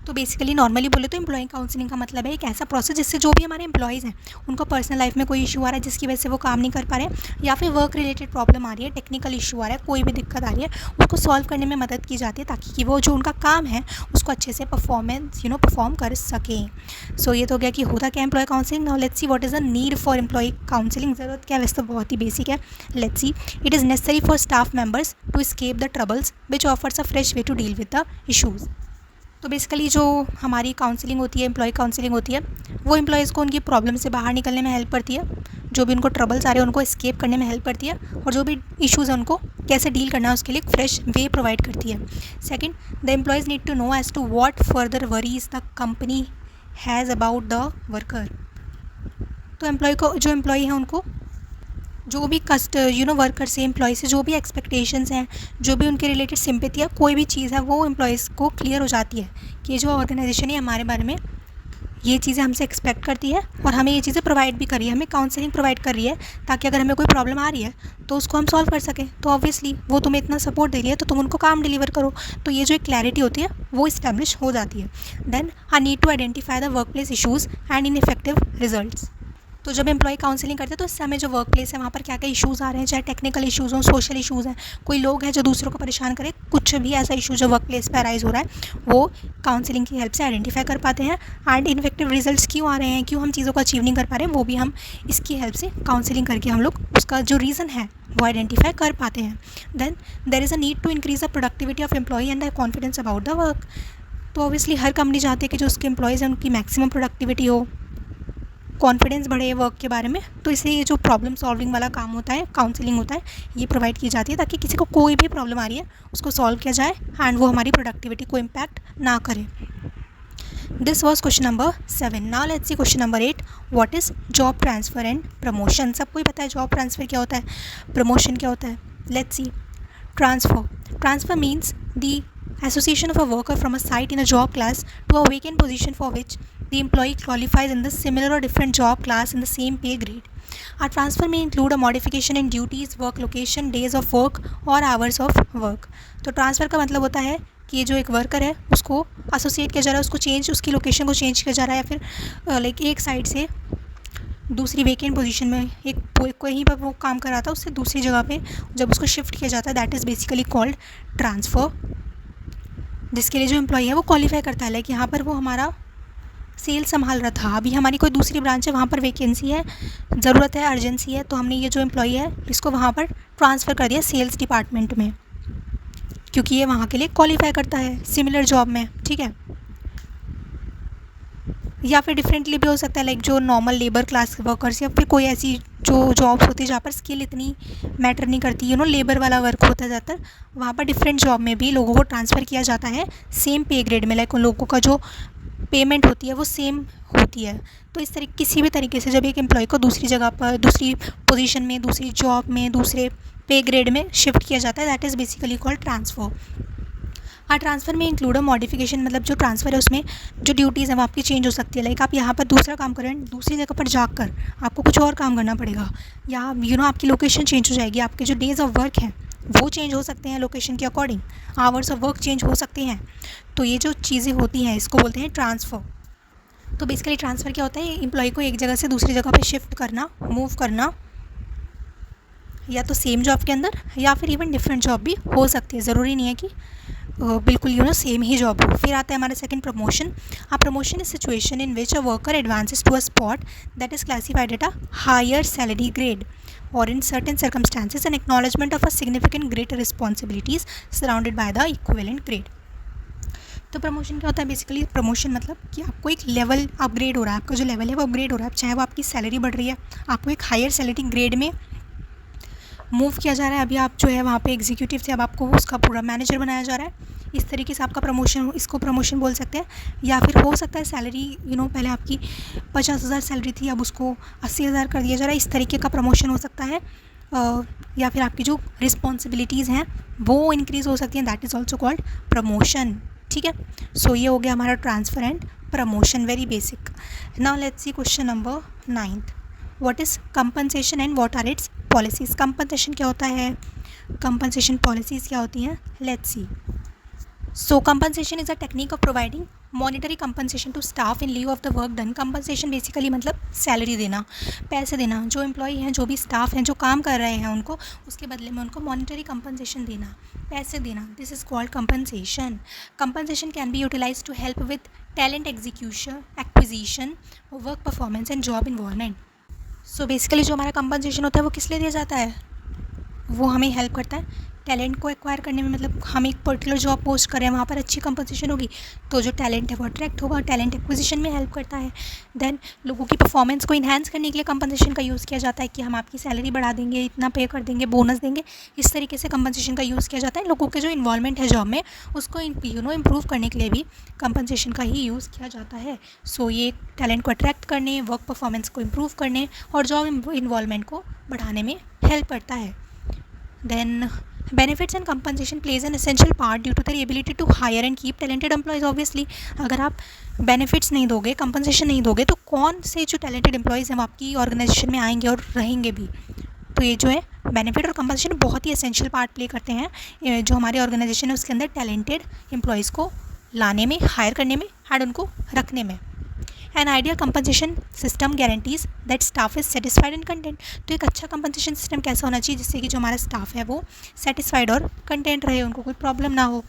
तो बेसिकली नॉर्मली बोले तो एम्प्लॉय काउंसलिंग का मतलब है एक ऐसा प्रोसेस जिससे जो भी हमारे एम्प्लॉयज़ हैं उनको पर्सनल लाइफ में कोई इशू आ रहा है जिसकी वजह से वो काम नहीं कर पा रहे हैं, या फिर वर्क रिलेटेड प्रॉब्लम आ रही है, टेक्निकल इशू आ रहा है, कोई भी दिक्कत आ रही है, उसको सॉल्व करने में मदद की जाती है ताकि कि वो जो उनका काम है उसको अच्छे से परफॉर्म कर सकें। सो ये तो हो गया कि होता क्या employee counselling. Now let's see what is the need for employee counselling. ज़रूरत क्या है, वैसे तो बहुत ही बेसिक है। Let's see, it is necessary for staff members to escape the troubles which offers a fresh way to deal with the issues. तो basically जो हमारी काउंसलिंग होती है, एम्प्लॉय काउंसलिंग होती है, वो एम्प्लॉयज़ को उनकी प्रॉब्लम से बाहर निकलने में हेल्प करती है, जो भी उनको ट्रबल्स आ रहे हैं उनको एस्केप करने में हेल्प करती है, और जो भी इश्यूज़ हैं उनको कैसे डील करना है उसके लिए एक फ्रेश वे प्रोवाइड करती है। Second, the employees need to know as to what further worries the company has about the worker. तो जो एम्प्लॉय है उनको जो भी वर्कर से, एम्प्लॉय से जो भी एक्सपेक्टेशंस हैं, जो भी उनके रिलेटेड सिंपैथी है, कोई भी चीज़ है, वो एम्प्लॉयज़ को क्लियर हो जाती है कि ये जो ऑर्गेनाइजेशन है हमारे बारे में ये चीज़ें हमसे एक्सपेक्ट करती है और हमें ये चीज़ें प्रोवाइड भी कर रही है, हमें काउंसलिंग प्रोवाइड कर रही है ताकि अगर हमें कोई प्रॉब्लम आ रही है तो उसको हम सॉल्व कर सकें। तो ऑब्वियसली वो तुम्हें इतना सपोर्ट दे रही है तो तुम उनको काम डिलीवर करो। तो ये जो एक क्लैरिटी होती है वो इस्टेब्लिश हो जाती है। Then I need to identify the work place issues and ineffective results. तो जब एम्प्लॉय काउंसलिंग करते हैं तो इससे हमें जो वर्क प्लेस है वहाँ पर क्या क्या इश्यूज़ आ रहे हैं, चाहे टेक्निकल इश्यूज़ हों, सोशल इश्यूज़ हैं, कोई लोग हैं जो दूसरों को परेशान करे, कुछ भी ऐसा इशू जो वर्क प्लेस पर अराइज हो रहा है वो काउंसलिंग की हेल्प से आइडेंटिफाई कर पाते हैं। एंड इनफेक्टिव रिजल्ट्स क्यों आ रहे हैं, क्यों हम चीज़ों को अचीव नहीं कर पा रहे हैं, वो भी हम इसकी हेल्प से काउंसलिंग करके हम लोग उसका जो रीज़न है वो आइडेंटिफाई कर पाते हैं। Then there is a need to increase the productivity of employee and the confidence about the work. तो ऑब्वियसली हर कंपनी चाहती है कि जो उसके एम्प्लॉयज़ हैं उनकी मैक्सिमम प्रोडक्टिविटी हो, कॉन्फिडेंस बढ़े वर्क के बारे में। तो इसलिए ये जो प्रॉब्लम सॉल्विंग वाला काम होता है, काउंसलिंग होता है, ये प्रोवाइड की जाती है ताकि किसी को कोई भी प्रॉब्लम आ रही है उसको सॉल्व किया जाए एंड वो हमारी प्रोडक्टिविटी को इम्पैक्ट ना करे। This was question number 7। Now let's see question number 8। What is job transfer and promotion. सबको ही पता है जॉब ट्रांसफ़र क्या होता है, प्रमोशन क्या होता है। Let's C, transfer means the association of a worker from a site in a job class to a vacant position for which the employee qualifies in the similar or different job class in the same pay grade. A transfer may include a modification in duties, work location, days of work or hours of work. तो transfer का मतलब होता है कि जो एक worker है उसको एसोसिएट किया जा रहा है, उसको चेंज, उसकी लोकेशन को चेंज किया जा रहा है, या फिर लाइक एक साइड से दूसरी वेकेंट पोजीशन में एक कहीं पर वो काम कर रहा था उससे दूसरी जगह पे जब उसको शिफ्ट किया जाता है, that is basically called transfer. जिसके लिए जो एम्प्लॉई है वो क्वालिफाई करता है, लाइक यहाँ पर वो हमारा सेल संभाल रहा था, अभी हमारी कोई दूसरी ब्रांच है, वहाँ पर वैकेंसी है, ज़रूरत है, अर्जेंसी है, तो हमने ये जो एम्प्लॉई है इसको वहाँ पर ट्रांसफ़र कर दिया सेल्स डिपार्टमेंट में, क्योंकि ये वहाँ के लिए क्वालिफाई करता है सिमिलर जॉब में। ठीक है, या फिर डिफरेंटली भी हो सकता है, लाइक जो नॉर्मल लेबर क्लास वर्कर्स या फिर कोई ऐसी जो जॉब्स होती है जहाँ पर स्किल इतनी मैटर नहीं करती, लेबर वाला वर्क होता है ज़्यादातर, वहाँ पर डिफरेंट जॉब में भी लोगों को ट्रांसफ़र किया जाता है सेम पे ग्रेड में, लाइक उन लोगों का जो पेमेंट होती है वो सेम होती है। तो इस तरीके किसी भी तरीके से जब एक एम्प्लॉय को दूसरी जगह पर, दूसरी पोजीशन में, दूसरी जॉब में, दूसरे पे ग्रेड में शिफ्ट किया जाता है, that is basically called transfer. Transfer में इंक्लूड अ मॉडिफिकेशन, मतलब जो ट्रांसफ़र है उसमें जो ड्यूटीज़ हैं वो आपकी चेंज हो सकती है, लाइक आप यहाँ पर दूसरा काम कर रहे हैं, दूसरी जगह पर जाकर आपको कुछ और काम करना पड़ेगा, या आपकी लोकेशन चेंज हो जाएगी, आपके जो डेज़ ऑफ वर्क हैं वो चेंज हो सकते हैं लोकेशन के according, hours of work change हो सकते हैं। तो ये जो चीज़ें होती हैं इसको बोलते हैं ट्रांसफ़र। तो बेसिकली ट्रांसफ़र क्या होता है, एम्प्लॉय को एक जगह से दूसरी जगह पर शिफ्ट करना, मूव करना, या तो सेम जॉब के अंदर या फिर इवन डिफरेंट जॉब भी हो सकती है, ज़रूरी नहीं है कि बिल्कुल सेम ही जॉब हो। फिर आता है हमारा second promotion. A promotion is situation in which a worker advances to a spot that is classified at a higher salary grade और in certain circumstances an acknowledgement of a significant greater responsibilities surrounded by the equivalent grade. तो promotion क्या होता है? Basically promotion मतलब कि आपको एक level upgrade हो रहा है, आपका जो लेवल है वो अपग्रेड हो रहा है, चाहे वो आपकी सैलरी बढ़ रही है, आपको एक हायर सैलरी ग्रेड में मूव किया जा रहा है। अभी आप जो है वहाँ पे एग्जीक्यूटिव थे, अब आपको उसका पूरा मैनेजर बनाया जा रहा है। इस तरीके से आपका प्रमोशन, इसको प्रमोशन बोल सकते हैं। या फिर हो सकता है सैलरी पहले आपकी 50,000 सैलरी थी, अब उसको 80,000 कर दिया जा रहा है, इस तरीके का प्रमोशन हो सकता है। या फिर आपकी जो रिस्पॉन्सिबिलिटीज़ हैं वो इंक्रीज़ हो सकती हैं, that is also called promotion. ठीक है, सो ये हो गया हमारा transfer and promotion, very basic. Now let's see question number 9th। What is compensation and what are its policies? Compensation क्या होता है, कंपनसेशन पॉलिसीज़ क्या होती हैं? Let's see. So compensation is a technique of providing monetary compensation to staff in leave of the work done. Compensation basically मतलब salary देना, पैसे देना, जो एम्प्लॉई हैं, जो भी स्टाफ हैं, जो काम कर रहे हैं उनको, उसके बदले में उनको मॉनिटरी कंपनसेशन देना, पैसे देना। This is called compensation. Compensation can be utilize to help with talent acquisition, work performance and job involvement. So basically जो हमारा कंपनसेशन होता है वो किस लिए दिया जाता है? वो हमें हेल्प करता है टैलेंट को एक्वायर करने में। मतलब हम एक पर्टिकुलर जॉब पोस्ट कर रहे हैं, वहाँ पर अच्छी कंपनसेशन होगी तो जो टैलेंट है वो अट्रैक्ट होगा, टैलेंट एक्विजिशन में हेल्प करता है। देन लोगों की परफॉर्मेंस को इन्हांस करने के लिए कंपनसेशन का यूज़ किया जाता है कि हम आपकी सैलरी बढ़ा देंगे, इतना पे कर देंगे, बोनस देंगे। इस तरीके से कंपनसेशन का यूज़ किया जाता है। लोगों के जो इन्वॉल्वमेंट है जॉब में उसको इम्प्रूव करने के लिए भी कंपनसेशन का ही यूज़ किया जाता है। सो ये टैलेंट को अट्रैक्ट करने, वर्क परफॉर्मेंस को इम्प्रूव करने और जॉब इन्वॉल्वमेंट को बढ़ाने में हेल्प करता है। Then benefits and compensation plays an essential part due to their ability to hire and keep talented employees. Obviously अगर आप benefits नहीं दोगे, compensation नहीं दोगे, तो कौन से जो talented employees हैं वो आपकी ऑर्गेनाइजेशन में आएंगे और रहेंगे भी। तो ये जो है बेनिफिट और कंपनसेशन बहुत ही एसेंशियल पार्ट प्ले करते हैं जो हमारी ऑर्गेनाइजेशन है उसके अंदर टैलेंटेड एम्प्लॉयज़ को लाने में, हायर करने में एंड उनको रखने में। An ideal compensation system guarantees that staff is satisfied and content. तो एक अच्छा कंपनसेशन सिस्टम कैसा होना चाहिए जिससे कि जो हमारा स्टाफ है वो सेटिस्फाइड और कंटेंट रहे, उनको कोई प्रॉब्लम ना हो,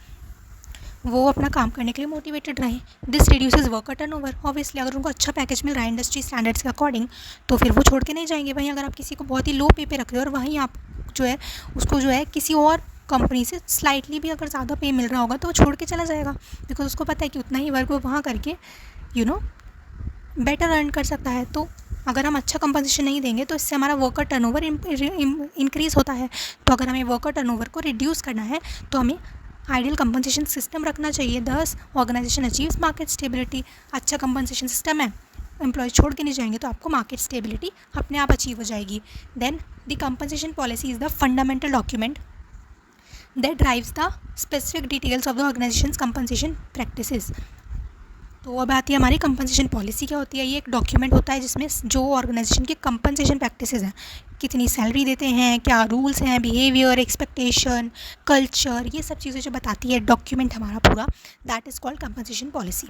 वो अपना काम करने के लिए मोटिवेटेड रहे। This reduces worker turnover. Obviously अगर उनको अच्छा पैकेज मिल रहा है इंडस्ट्री स्टैंडर्ड्स के अकॉर्डिंग तो फिर वो छोड़ के नहीं जाएंगे। वहीं अगर आप किसी को बहुत ही लो पे रख रहे हो और वहीं आप जो है उसको जो है किसी और कंपनी से स्लाइटली भी अगर ज़्यादा पे मिल रहा होगा तो वो छोड़ के चला जाएगा, बिकॉज उसको पता है कि उतना ही वर्क वो वहाँ करके बेटर अर्न कर सकता है। तो अगर हम अच्छा कंपनसेशन नहीं देंगे तो इससे हमारा वर्कर टर्नओवर इंक्रीज़ होता है। तो अगर हमें वर्कर टर्नओवर को रिड्यूस करना है तो हमें आइडियल कंपनसेशन सिस्टम रखना चाहिए। दस ऑर्गेनाइजेशन अचीव्स मार्केट स्टेबिलिटी। अच्छा कंपनसेशन सिस्टम है, एम्प्लॉय छोड़ के नहीं जाएंगे तो आपको मार्केट स्टेबिलिटी अपने आप अचीव हो जाएगी। Then the compensation policy is the fundamental document that drives the specific details of the organisation compensation practices. तो अब आती है हमारी कंपनसेशन पॉलिसी क्या होती है। ये एक डॉक्यूमेंट होता है जिसमें जो ऑर्गेनाइजेशन की कंपनसेशन प्रैक्टिसेस हैं, कितनी सैलरी देते हैं, क्या रूल्स हैं, बिहेवियर, एक्सपेक्टेशन, कल्चर, ये सब चीज़ें जो बताती है डॉक्यूमेंट हमारा पूरा, that is called compensation policy.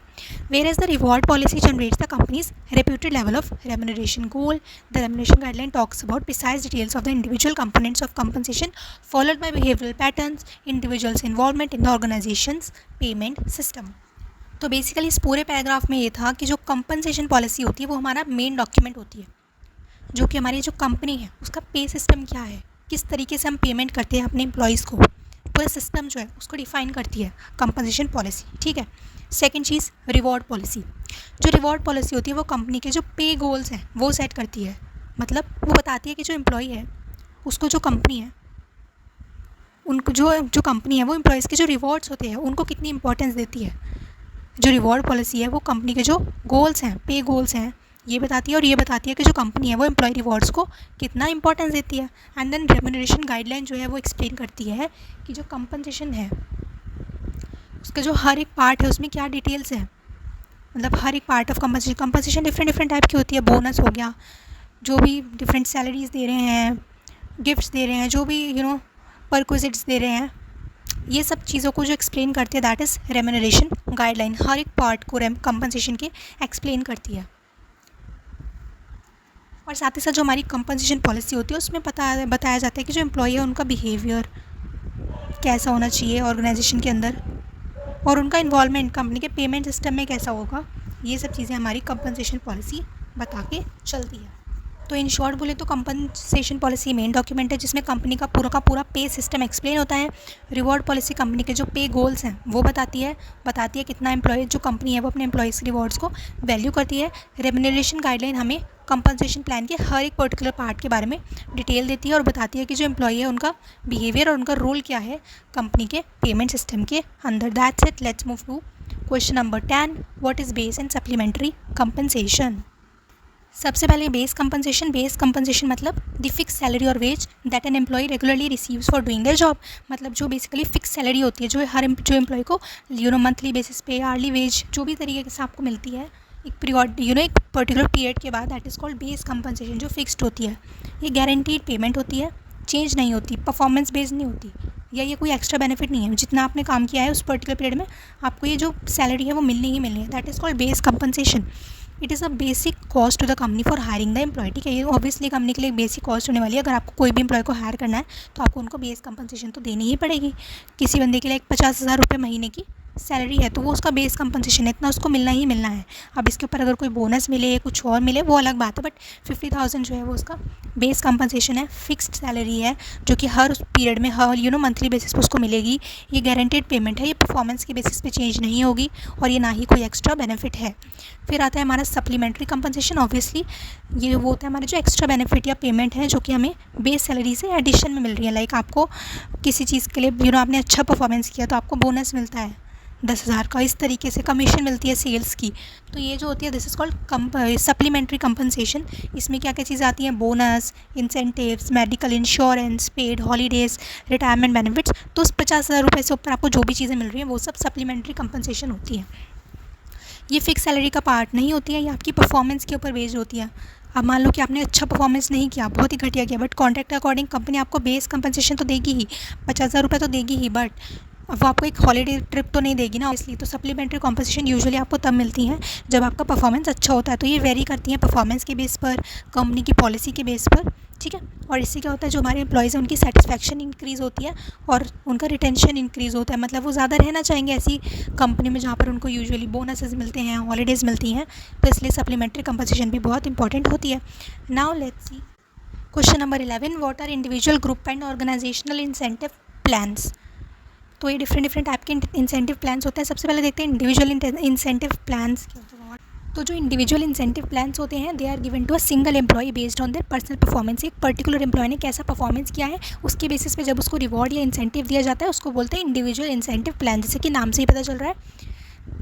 Where as the reward policy generates the companies reputed level of remuneration goal. The remuneration guideline talks about precise details of the individual components of compensation followed by behavioural patterns, individuals involvement in the organisations payment system. तो basically इस पूरे paragraph में ये था कि जो compensation policy होती है वो हमारा मेन डॉक्यूमेंट होती है, जो कि हमारी जो कंपनी है उसका पे सिस्टम क्या है, किस तरीके से हम पेमेंट करते हैं अपने एम्प्लॉयज़ को, पूरा सिस्टम जो है उसको डिफाइन करती है कंपनसेशन पॉलिसी। ठीक है। सेकंड चीज़ रिवॉर्ड पॉलिसी। जो रिवॉर्ड पॉलिसी होती है वो कंपनी के जो पे गोल्स हैं वो सेट करती है। मतलब वो बताती है कि जो एम्प्लॉय है उसको जो कंपनी है उनको जो कंपनी है वो एम्प्लॉयज़ के जो रिवॉर्ड्स होते हैं उनको कितनी इंपॉर्टेंस देती है। जो रिवॉर्ड पॉलिसी है वो कंपनी के जो गोल्स हैं, पे गोल्स हैं, ये बताती है और ये बताती है कि जो कंपनी है वो एम्प्लॉय रिवॉर्ड्स को कितना इंपॉर्टेंस देती है। एंड देन रेम्यूनरेशन गाइडलाइन जो है वो एक्सप्लेन करती है कि जो कंपनसेशन है उसका जो हर एक पार्ट है उसमें क्या डिटेल्स है। मतलब हर एक part of compensation different type की होती है। बोनस हो गया, जो भी डिफरेंट सैलरीज दे रहे हैं, गिफ्ट्स दे रहे हैं, जो भी परक्विजिट्स दे रहे हैं, ये सब चीज़ों को जो एक्सप्लेन करती है दैट इज़ रेम्यूनरेशन गाइडलाइन। हर एक पार्ट को कंपनसेशन के एक्सप्लेन करती है। और साथ ही साथ जो हमारी कंपनसेशन पॉलिसी होती है उसमें बताया जाता है कि जो एम्प्लॉय है उनका बिहेवियर कैसा होना चाहिए ऑर्गेनाइजेशन के अंदर, और उनका इन्वॉल्वमेंट कंपनी के पेमेंट सिस्टम में कैसा होगा, ये सब चीज़ें हमारी कंपनसेशन पॉलिसी बता के चलती है। तो इन शॉर्ट बोले तो कंपनसेशन पॉलिसी मेन डॉक्यूमेंट है जिसमें कंपनी का पूरा पे सिस्टम एक्सप्लेन होता है। रिवॉर्ड पॉलिसी कंपनी के जो पे गोल्स हैं वो बताती है कितना एम्प्लॉय जो कंपनी है वो अपने एम्प्लॉयज़ के रिवॉर्ड्स को वैल्यू करती है। रेम्यूनरेशन गाइडलाइन हमें कंपनसेशन प्लान के हर एक पर्टिकुलर पार्ट के बारे में डिटेल देती है और बताती है कि जो एम्प्लॉय है उनका बिहेवियर और उनका रोल क्या है कंपनी के पेमेंट सिस्टम के अंदर। That's it, let's move to question number 10, what is base and supplementary compensation. सबसे पहले बेस कंपनसेशन मतलब द फिक्स सैलरी और wage that an employee regularly receives for doing their job. मतलब जो basically fix salary होती है जो employ को मंथली बेसिस पे आर्ली वेज जो भी तरीके से आपको मिलती है एक पर्टिकुलर पीरियड के बाद, that is called base compensation, जो फिक्स्ड होती है। ये गारंटीड पेमेंट होती है, चेंज नहीं होती, परफॉर्मेंस बेस्ड नहीं होती, या ये कोई एक्स्ट्रा बेनिफिट नहीं है। जितना आपने काम किया है उस पर्टिकुलर पीरियड में आपको ये जो सैलरी है वो मिलनी ही मिलनी है। That is called base compensation. It is a basic cost to the company for hiring the employee. ठीक है, ये ऑब्वियसली कंपनी के लिए बेसिक कॉस्ट होने वाली है। अगर आपको कोई भी एम्प्लॉय को हायर करना है तो आपको उनको बेस कंपनसेशन तो देनी ही पड़ेगी। किसी बंदे के लिए 50,000 रुपये महीने की सैलरी है तो वो उसका बेस कंपनसेशन है, इतना उसको मिलना ही मिलना है। अब इसके ऊपर अगर कोई बोनस मिले कुछ और मिले वो अलग बात है, बट 50,000 जो है वो उसका बेस कंपनसेशन है, फिक्स्ड सैलरी है जो कि हर पीरियड में हर मंथली बेसिस पे उसको मिलेगी। ये गारंटेड पेमेंट है, ये परफॉर्मेंस के बेसिस पे चेंज नहीं होगी और ये ना ही कोई एक्स्ट्रा बेनिफिट है। फिर आता है हमारा सप्लीमेंट्री कंपनसेशन। ऑब्वियसली ये वो होता है हमारे जो एक्स्ट्रा बेनिफिट या पेमेंट है जो कि हमें बेस सैलरी से एडिशन में मिल रही है। लाइक आपको किसी चीज़ के लिए आपने अच्छा परफॉर्मेंस किया तो आपको बोनस मिलता है 10,000 का, इस तरीके से कमीशन मिलती है सेल्स की। तो ये जो होती है this is called supplementary compensation. इसमें क्या क्या चीज़ें आती हैं, bonus, incentives, medical insurance, paid holidays, retirement benefits. तो उस 50,000 रुपये से ऊपर आपको जो भी चीज़ें मिल रही हैं वो सब सप्लीमेंट्री कंपनसेशन होती है। ये फिक्स सैलरी का पार्ट नहीं होती है, ये आपकी परफॉर्मेंस के ऊपर बेस्ड होती है। अब मान लो कि आपने अच्छा परफॉर्मेंस नहीं किया, बहुत ही घटिया किया, बट कॉन्ट्रैक्ट के अकॉर्डिंग कंपनी आपको बेस कंपनसेशन तो देगी ही, 50,000 रुपये तो देगी ही, बट अब वो आपको एक हॉलीडे ट्रिप तो नहीं देगी ना, इसलिए तो सप्लीमेंट्री कॉम्पनसेशन यूजुअली आपको तब मिलती हैं जब आपका परफॉर्मेंस अच्छा होता है। तो ये वेरी करती हैं परफॉर्मेंस के बेस पर, कंपनी की पॉलिसी के बेस पर। ठीक है, और इससे क्या होता है जो हमारे एम्प्लॉयज़ हैं उनकी सेटिस्फैक्शन इंक्रीज़ होती है और उनका रिटेंशन इंक्रीज़ होता है। मतलब वो ज़्यादा रहना चाहेंगे ऐसी कंपनी में जहाँ पर उनको यूजुअली बोनसेस मिलते हैं, हॉलीडेज़ मिलती हैं। तो इसलिए सप्लीमेंट्री कंपनसेशन भी बहुत इंपॉर्टेंट होती है। Now let's see question number 11, what are individual, group and organisational incentive plans. तो ये डिफरेंट टाइप के इंसेंटिव प्लान्स होते हैं। सबसे पहले देखते हैं इंडिविजुअल इंसेंटिव प्लान्स क्या होते हैं। तो जो इंडिविजुअल इंसेंटिव प्लान्स होते हैं they are given to a single employee based on their personal performance. एक पर्टिकुलर एम्प्लॉय ने कैसा परफॉर्मेंस किया है उसके बेसिस पे जब उसको रिवॉर्ड या इंसेंटिव दिया जाता है उसको बोलते हैं इंडिविजुअल इंसेंटिव प्लान, जैसे कि नाम से ही पता चल रहा है।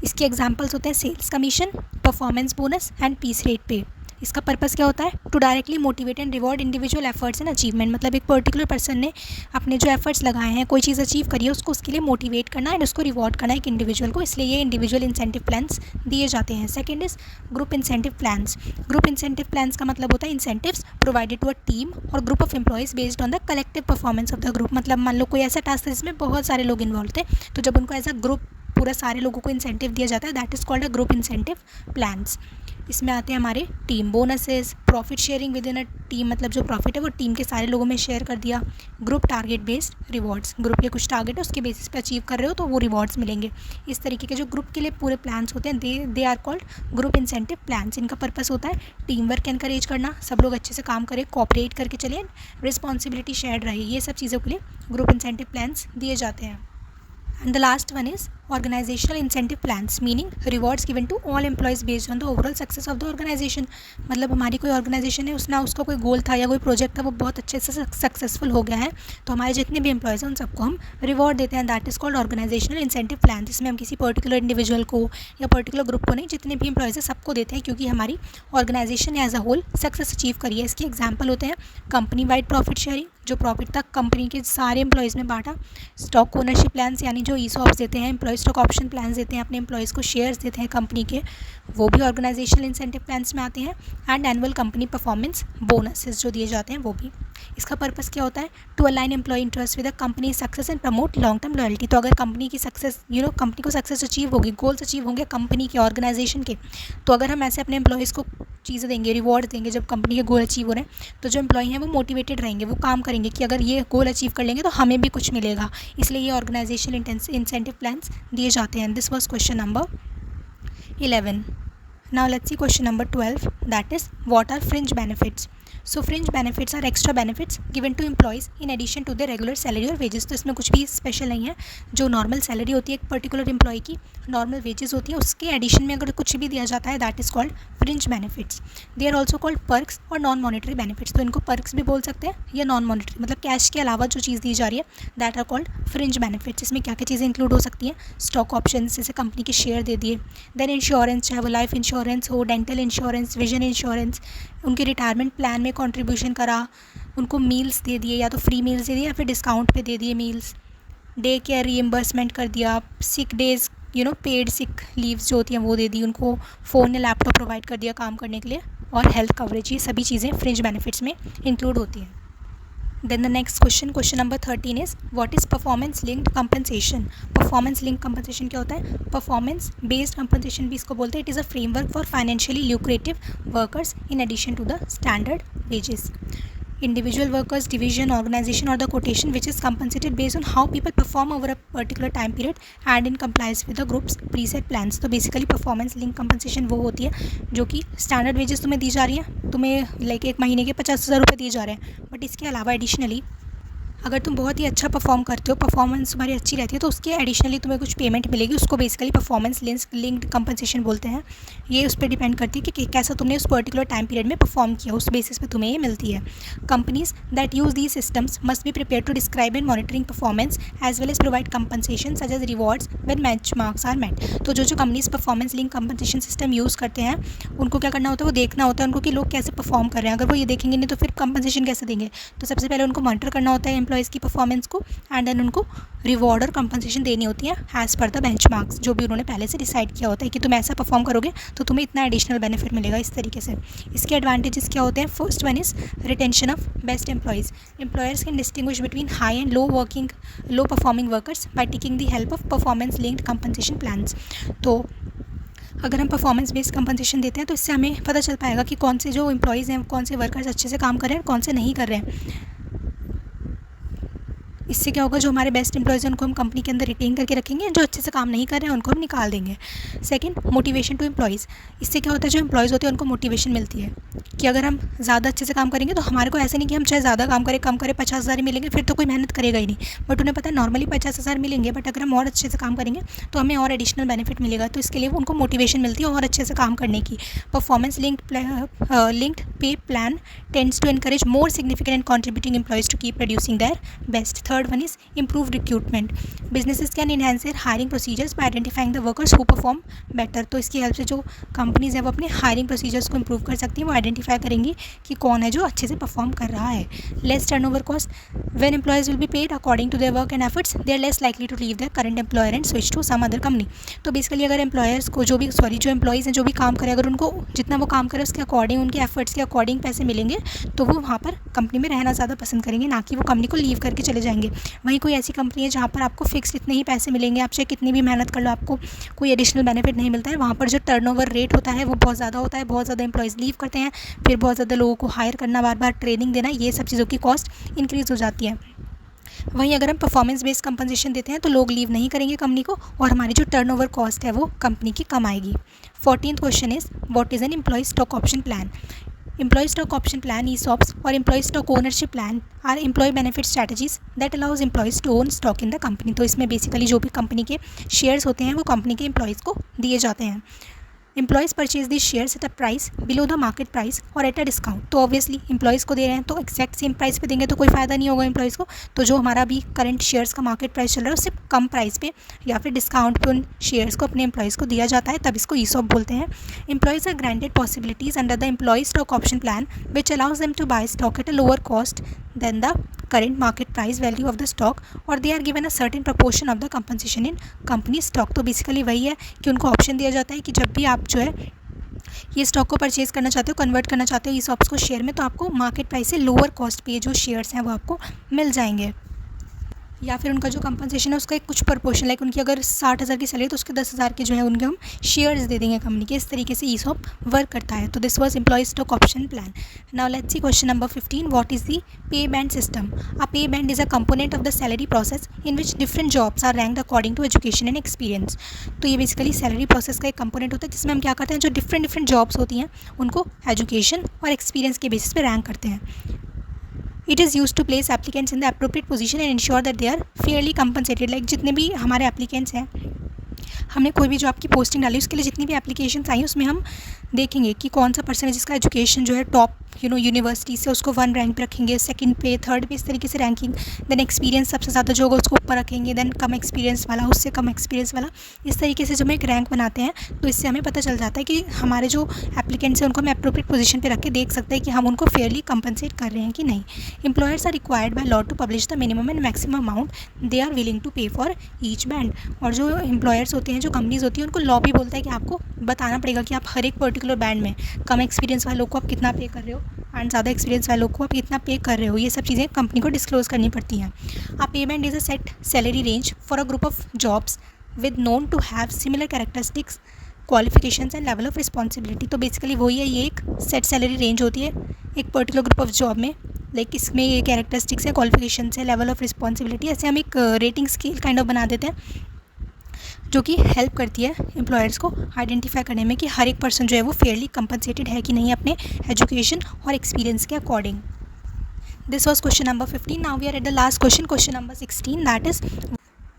इसके एग्जाम्पल्स होते हैं sales commission, performance bonus and piece rate pay. इसका पर्पस क्या होता है, to directly motivate and reward individual efforts and achievement. मतलब एक पर्टिकुलर पर्सन ने अपने जो एफर्ट्स लगाए हैं, कोई चीज़ अचीव करी है, उसको उसके लिए मोटिवेट करना एंड उसको रिवॉर्ड करना एक इंडिविजुअल को, इसलिए ये इंडिविजुअल इंसेंटिव प्लान्स दिए जाते हैं। Second is group incentive plans. Group incentive plans का मतलब होता है incentives provided to a team और group of employees based on the collective performance of the group. मतलब मान लो कोई ऐसा टास्क था जिसमें बहुत सारे लोग इन्वॉल्व थे, तो जब उनको एज अ ग्रुप पूरा सारे लोगों को इंसेंटिव दिया जाता है that is called a group incentive plans. इसमें आते हैं हमारे team bonuses, profit sharing with in a team, मतलब जो प्रॉफिट है वो टीम के सारे लोगों में शेयर कर दिया। Group target based rewards, group के कुछ टारगेट है उसके बेसिस पे अचीव कर रहे हो तो वो रिवॉर्ड्स मिलेंगे। इस तरीके के जो ग्रुप के लिए पूरे प्लान्स होते हैं they are called group incentive plans. इनका पर्पस होता है टीम वर्क एनकरेज करना, सब लोग अच्छे से काम करें, कोऑपरेट करके चलें, रिस्पॉन्सिबिलिटी शेयर्ड रहे, ये सब चीज़ों के लिए ग्रुप इंसेंटिव प्लान्स दिए जाते हैं। And the last one is organizational incentive plans, meaning rewards given to all employees based on the overall success of the organization। मतलब हमारी कोई ऑर्गेनाइजेशन है उसका कोई गोल था या कोई प्रोजेक्ट था वो बहुत अच्छे से सक्सेसफुल हो गया है तो हमारे जितने भी एम्प्लॉयज़ हैं उन सबको हम रिवॉर्ड देते हैं, that is called organisational incentive plan. जिसमें हम किसी पर्टिकुलर इंडिविजुअल को या पर्टिकुलर ग्रुप को नहीं, जितने भी एम्प्लॉयज़ हैं सबको देते हैं क्योंकि हमारी organisation as a whole success achieve करी है। इसके एग्जाम्पल होते हैं कंपनी वाइड प्रॉफिट शेयरिंग, जो प्रॉफिट तक कंपनी के सारे एम्प्लॉयज़ में बांटा, स्टॉक ओनरशिप प्लान्स यानी जो ईसॉप्स देते हैं, एम्प्लॉय स्टॉक ऑप्शन प्लान्स देते हैं, अपने एम्प्लॉयज़ को शेयर्स देते हैं कंपनी के, वो भी ऑर्गेनाइजेशनल इंसेंटिव प्लान्स में आते हैं। And annual company performance bonuses जो दिए जाते हैं वो भी। इसका पर्पस क्या होता है, to align employee interest with the company success and promote long term loyalty. तो अगर कंपनी की सक्सेस कंपनी को सक्सेस अचीव होगी, गोल्स अचीव होंगे कंपनी के ऑर्गेनाइजेशन के, तो अगर हम ऐसे अपने एम्प्लॉयज़ को चीज़ें देंगे, रिवॉर्ड देंगे जब कंपनी के गोल अचीव हो रहे हैं, तो जो एम्प्लॉई हैं वो मोटिवेटेड रहेंगे, वो काम करेंगे कि अगर ये गोल अचीव कर लेंगे तो हमें भी कुछ मिलेगा, इसलिए ये ऑर्गेनाइजेशनल इंसेंटिव प्लान्स दिए जाते हैं। This was question number 11. Now let's see question number 12, that is what are fringe benefits. So fringe benefits are extra benefits given to employees in addition to their regular salary or wages. तो इसमें कुछ भी special नहीं है, जो normal salary होती है एक पर्टिकुलर एम्प्लॉय की, नॉर्मल वेजेस होती है, उसके एडिशन में अगर कुछ भी दिया जाता है that is called fringe benefits. They are also called perks और नॉन मॉनिटरी बेनिफिट्स. तो इनको पर्क्स भी बोल सकते हैं या नॉन मॉनिटरी, मतलब कैश के अलावा जो चीज़ दी जा रही है that are called fringe benefits. इसमें क्या क्या चीज़ें इंक्लूड हो सकती हैं? स्टॉक ऑप्शन, जैसे कंपनी के शेयर दे दिए, देन इंश्योरेंस, चाहे वो लाइफ इंश्योरेंस हो, डेंटल इंश्योरेंस, विजन इंश्योरेंस, उनके रिटायरमेंट प्लान में कंट्रीब्यूशन करा, उनको मील्स दे दिए, या तो फ्री मील्स दे दिए या फिर डिस्काउंट पे दे दिए मील्स, डे केयर रीएम्बर्समेंट कर दिया, सिक डेज़ पेड सिक लीव्स जो होती हैं वो दे दी, उनको फ़ोन या लैपटॉप प्रोवाइड कर दिया काम करने के लिए, और हेल्थ कवरेज, ये सभी चीज़ें फ्रिंज बेनिफिट्स में इंक्लूड होती हैं. Then the next question number 13 is what is performance linked compensation. Performance linked compensation क्या होता है? Performance based compensation भी इसको बोलते हैं. It is a framework for financially lucrative workers in addition to the standard wages. Individual workers, division, organization or the quotation which is compensated based on how people perform over a particular time period and in compliance with the group's preset plans. तो basically performance link compensation वो होती है जो कि standard wages तुम्हें दी जा रही हैं, तुम्हें लाइक एक महीने के 50,000 रुपये दिए जा रहे हैं, बट इसके अलावा एडिशनली अगर तुम बहुत ही अच्छा परफॉर्म करते हो, परफॉर्मेंस तुम्हारी अच्छी रहती है, तो उसके एडिशनली तुम्हें कुछ पेमेंट मिलेगी, उसको बेसिकली परफॉर्मेंस लिंक्ड कंपनसेशन बोलते हैं. ये उस पर डिपेंड करती है कि कैसा तुमने उस पर्टिकुलर टाइम पीरियड में परफॉर्म किया, उस बेसिस पे तुम्हें ये मिलती है. Companies that use these systems must be prepare to describe and monitoring performance as well as provide compensation such as rewards when benchmarks are met. तो जो companies performance link compensation system use करते हैं उनको क्या करना होता है, वो देखना होता है उनको कि लोग कैसे परफॉर्म कर रहे हैं. अगर वो ये देखेंगे नहीं तो फिर कंपनसेशन कैसे देंगे? तो सबसे पहले उनको मॉनिटर करना होता है एम्प्लॉयज़ की परफॉर्मेंस को, एंड देन उनको रिवॉर्ड और कंपनसेशन देनी होती है एज पर द बेंचमार्क्स, जो भी उन्होंने पहले से डिसाइड किया होता है कि तुम ऐसा परफॉर्म करोगे तो तुम्हें इतना एडिशनल बेनिफिट मिलेगा. इस तरीके से इसके एडवांटेजेस क्या होते हैं? First one is retention of best employees. Employers can distinguish between high and low performing workers by taking the help of performance linked compensation plans. तो अगर हम परफॉर्मेंस बेस्ड कंपनसेशन देते हैं तो इससे हमें पता चल पाएगा कि कौन से जो एम्प्लॉयज़ हैं, कौन से वर्कर्स अच्छे से काम कर रहे हैं, कौन से नहीं कर रहे हैं. इससे क्या होगा, जो हमारे बेस्ट एम्प्लॉयज़ हैं उनको हम कंपनी के अंदर रिटेन करके रखेंगे, जो अच्छे से काम नहीं कर रहे हैं उनको हम निकाल देंगे. Second, motivation to employees. इससे क्या होता है, जो एम्प्लॉयज़ होते हैं उनको मोटिवेशन मिलती है कि अगर हम ज़्यादा अच्छे से काम करेंगे तो हमारे को ऐसे नहीं कि हम चाहे ज़्यादा काम करें, कम करें, 50,000 ही मिलेंगे फिर तो कोई मेहनत करेगा ही नहीं, बट उन्हें पता है नॉर्मली 50,000 मिलेंगे, बट अगर हम और अच्छे से काम करेंगे तो हमें और एडिशनल बेनिफिट मिलेगा. तो इसके लिए उनको मोटिवेशन मिलती है और अच्छे से काम करने की. Performance linked pay plan tends to encourage more significant and contributing employees to keep producing their best. Third one is improve recruitment. Businesses can enhance their hiring procedures by identifying the workers who perform better. तो इसकी help से जो companies हैं वो अपने hiring procedures को improve कर सकती हैं, वो आइडेंटिफाई करेंगी कि कौन है जो अच्छे से परफॉर्म कर रहा है. Less turnover cost. When employees will be paid according to their work and efforts they are less likely to leave their current employer and switch to some other company. तो बेसिकली अगर employers को जो employees हैं जो भी काम करें, अगर उनको जितना वो काम करे उसके अकॉर्डिंग, उनके एफर्ट्स के अकॉर्डिंग पैसे मिलेंगे तो वो वहाँ पर कंपनी में रहना ज़्यादा पसंद करेंगे, ना कि वो कंपनी को लीव करके चले जाएंगे. वहीं कोई ऐसी कंपनी है जहाँ पर आपको फिक्स इतने ही पैसे मिलेंगे, आप चाहे कितनी भी मेहनत कर लो आपको कोई एडिशनल बेनिफिट नहीं मिलता है, वहाँ पर जो टर्नओवर रेट होता है वो बहुत ज़्यादा होता है, बहुत ज़्यादा एम्प्लॉयज़ लीव करते हैं, फिर बहुत ज़्यादा लोगों को हायर करना, बार बार ट्रेनिंग देना, ये सब चीज़ों की कॉस्ट इंक्रीज़ हो जाती है. वहीं अगर हम परफॉर्मेंस बेस्ड कंपनसेशन देते हैं तो लोग लीव नहीं करेंगे कंपनी को और हमारी जो टर्नओवर कॉस्ट है वो कंपनी की कम आएगी. 14th question is what is an employee stock option plan. Employee stock option plan ESOPs or employee stock ownership plan are employee benefit strategies that allows employees to own stock in the company. तो इसमें basically जो भी company के shares होते हैं वो company के employees को दिए जाते हैं. Employees purchase these shares at a price below the market price or at a discount. तो ऑब्वियसली एम्प्लॉयज़ को दे रहे हैं तो एक्जैक्ट सेम प्राइस पे देंगे तो कोई फ़ायदा नहीं होगा एम्प्लॉयज़ को. तो जो हमारा अभी करंट शेयर्स का मार्केट प्राइस चल रहा है उससे कम प्राइस पे या फिर डिस्काउंट पे उन शेयर्स को अपने एम्प्लॉयज़ को दिया जाता है, तब इसको ESOP बोलते हैं. Employees are granted possibilities under the employee stock option plan which allows them to buy stock at a lower cost than the current market price value of the stock or they are given a certain proportion of the compensation in company stock. तो basically वही है कि उनको option दिया जाता है कि जब भी आप जो है ये स्टॉक को परचेज़ करना चाहते हो, कन्वर्ट करना चाहते हो ESOPs को शेयर में, तो आपको मार्केट प्राइस से लोअर कॉस्ट पे जो शेयर्स हैं वो आपको मिल जाएंगे. या फिर उनका जो कंपनसेशन है उसका एक कुछ प्रपोर्शन, लाइक उनकी अगर 60,000 की सैलरी तो उसके 10,000 के जो है उनके हम शेयर्स दे देंगे कंपनी के। इस तरीके से ईसॉप वर्क करता है। तो this was employee stock option plan. Now let's see question number 15, what is the pay band system? A pay band is a component of the salary process in which different jobs are ranked according to education and experience. तो ये basically salary process का एक component होता है जिसमें हम क्या करते हैं, जो डिफरेंट जॉब्स होती हैं उनको एजुकेशन और एक्सपीरियंस के बेसिस पे रैंक करते हैं। It is use to place applicants in the appropriate position and ensure that they are fairly compensated. Like जितने भी हमारे एप्लीकेंट्स हैं, हमने कोई भी जॉब की पोस्टिंग डाली उसके लिए जितनी भी एप्लीकेशंस आई उसमें हम देखेंगे कि कौन सा पर्सन है जिसका एजुकेशन जो है टॉप यूनिवर्सिटी से उसको 1 रैंक पे रखेंगे, सेकंड पे, थर्ड पे, इस तरीके से रैंकिंग। देन एक्सपीरियंस सबसे ज़्यादा जो होगा उसको ऊपर रखेंगे, देन कम एक्सपीरियंस वाला उससे कम एक्सपीरियंस वाला। इस तरीके से जब हम एक रैंक बनाते हैं तो इससे हमें पता चल जाता है कि हमारे जो एप्लीकेंट्स हैं उनको हम अप्रोप्रिएट पोजीशन पे रख के देख सकते हैं कि हम उनको फेयरली कंपनसेट कर रहे हैं कि नहीं। Employers are required by law to publish the minimum and maximum amount they are willing to pay for each band. और जो एम्प्लॉयर्स होते हैं, जो कंपनीज होती हैं, उनको लॉ भी बोलता है कि आपको बताना पड़ेगा कि आप हर एक पर्टिकुलर बैंड में कम एक्सपीरियंस वालों को आप कितना पे कर रहे हो एंड ज़्यादा एक्सपीरियंस वालों को आप कितना पे कर रहे हो। ये सब चीज़ें कंपनी को डिस्क्लोज करनी पड़ती हैं। Uh payment is a set salary range for a group of jobs with known to have similar characteristics, qualifications and level of responsibility. तो बेसिकली वही है, ये एक सेट सैलरी रेंज होती है एक पर्टिकुलर ग्रुप ऑफ जॉब में। Like इसमें ये कैरेक्टरिस्टिक्स है, क्वालिफिकेशंस है, लेवल ऑफ रिस्पॉन्सिबिलिटी, ऐसे हम एक रेटिंग स्केल काइंड ऑफ बना देते हैं जो कि हेल्प करती है एम्प्लॉयर्स को आइडेंटिफाई करने में कि हर एक पर्सन जो है वो फेयरली कंपनसेटेड है कि नहीं अपने एजुकेशन और एक्सपीरियंस के according. This was question number 15. Now we are at the last question number 16, that is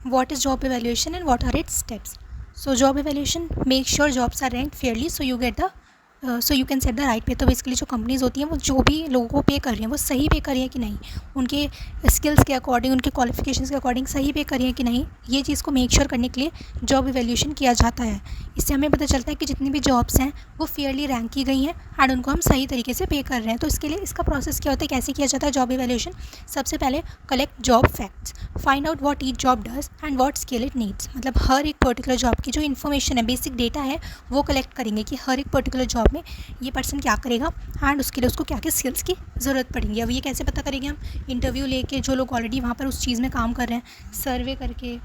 what is job evaluation and what are its steps. So job evaluation make sure jobs are ranked fairly so you can set the right pay. तो basically जो companies होती हैं वो जो भी लोगों को पे कर रही हैं वो सही पे कर रही हैं कि नहीं, उनके स्किल्स के अकॉर्डिंग, उनके क्वालिफिकेशंस के अकॉर्डिंग सही पे कर रही हैं कि नहीं, ये चीज़ को मेक श्योर करने के लिए जॉब इवैल्यूएशन किया जाता है. इससे हमें पता चलता है कि जितनी भी जॉब्स हैं वो फेयरली रैंक की गई हैं एंड उनको हम सही तरीके से पे कर रहे हैं. तो इसके लिए इसका प्रोसेस क्या होता है, कैसे किया जाता है जॉब इवैल्यूएशन. सबसे पहले collect job facts, find out what each job does and what skill it needs. मतलब हर एक पर्टिकुलर जॉब की जो इन्फॉर्मेशन है, बेसिक डेटा है, वो कलेक्ट करेंगे कि हर एक पर्टिकुलर जॉब में ये पर्सन क्या करेगा एंड उसके लिए उसको क्या क्या स्किल्स की ज़रूरत पड़ेगी. अब ये कैसे पता करेंगे हम, इंटरव्यू लेके जो लोग ऑलरेडी वहाँ पर उस चीज़ में काम कर रहे हैं, सर्वे करके,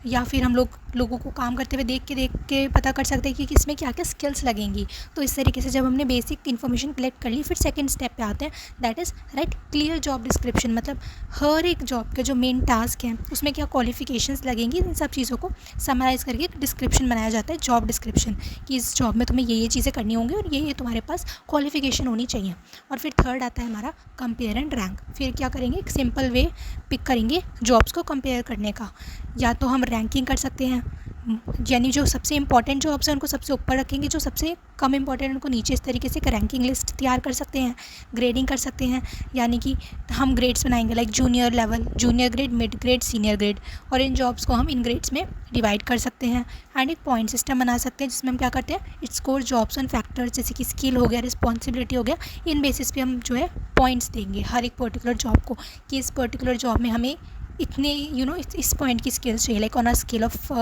या फिर हम लोगों को काम करते हुए देख के पता कर सकते हैं कि किसमें क्या क्या स्किल्स लगेंगी. तो इस तरीके से जब हमने बेसिक इन्फॉर्मेशन कलेक्ट कर ली, फिर सेकंड स्टेप पे आते हैं, that is right clear job description. मतलब हर एक जॉब के जो मेन टास्क हैं उसमें क्या क्वालिफिकेशंस लगेंगी, इन सब चीज़ों को समराइज़ करके एक डिस्क्रिप्शन बनाया जाता है, जॉब डिस्क्रिप्शन, कि इस जॉब में तुम्हें ये चीज़ें करनी होंगी और ये तुम्हारे पास क्वालिफिकेशन होनी चाहिए. और फिर थर्ड आता है हमारा कंपेयर एंड रैंक. फिर क्या करेंगे, एक सिंपल वे पिक करेंगे जॉब्स को कंपेयर करने का. या तो हम रैंकिंग कर सकते हैं, यानी जो सबसे इंपॉर्टेंट जॉब्स हैं उनको सबसे ऊपर रखेंगे, जो सबसे कम इंपॉर्टेंट उनको नीचे. इस तरीके से एक रैंकिंग लिस्ट तैयार कर सकते हैं. ग्रेडिंग कर सकते हैं, यानी कि हम ग्रेड्स बनाएंगे, like junior level, junior grade, mid grade, senior grade, और इन जॉब्स को हम इन ग्रेड्स में डिवाइड कर सकते हैं. एंड एक पॉइंट सिस्टम बना सकते हैं जिसमें हम क्या करते हैं, it score jobs and factors, जैसे कि स्किल हो गया, रिस्पॉन्सिबिलिटी हो गया, इन बेसिस पे हम जो है पॉइंट्स देंगे हर एक पर्टिकुलर जॉब को, कि इस पर्टिकुलर जॉब में हमें इतने इस पॉइंट की स्किल्स चाहिए. Like on a scale of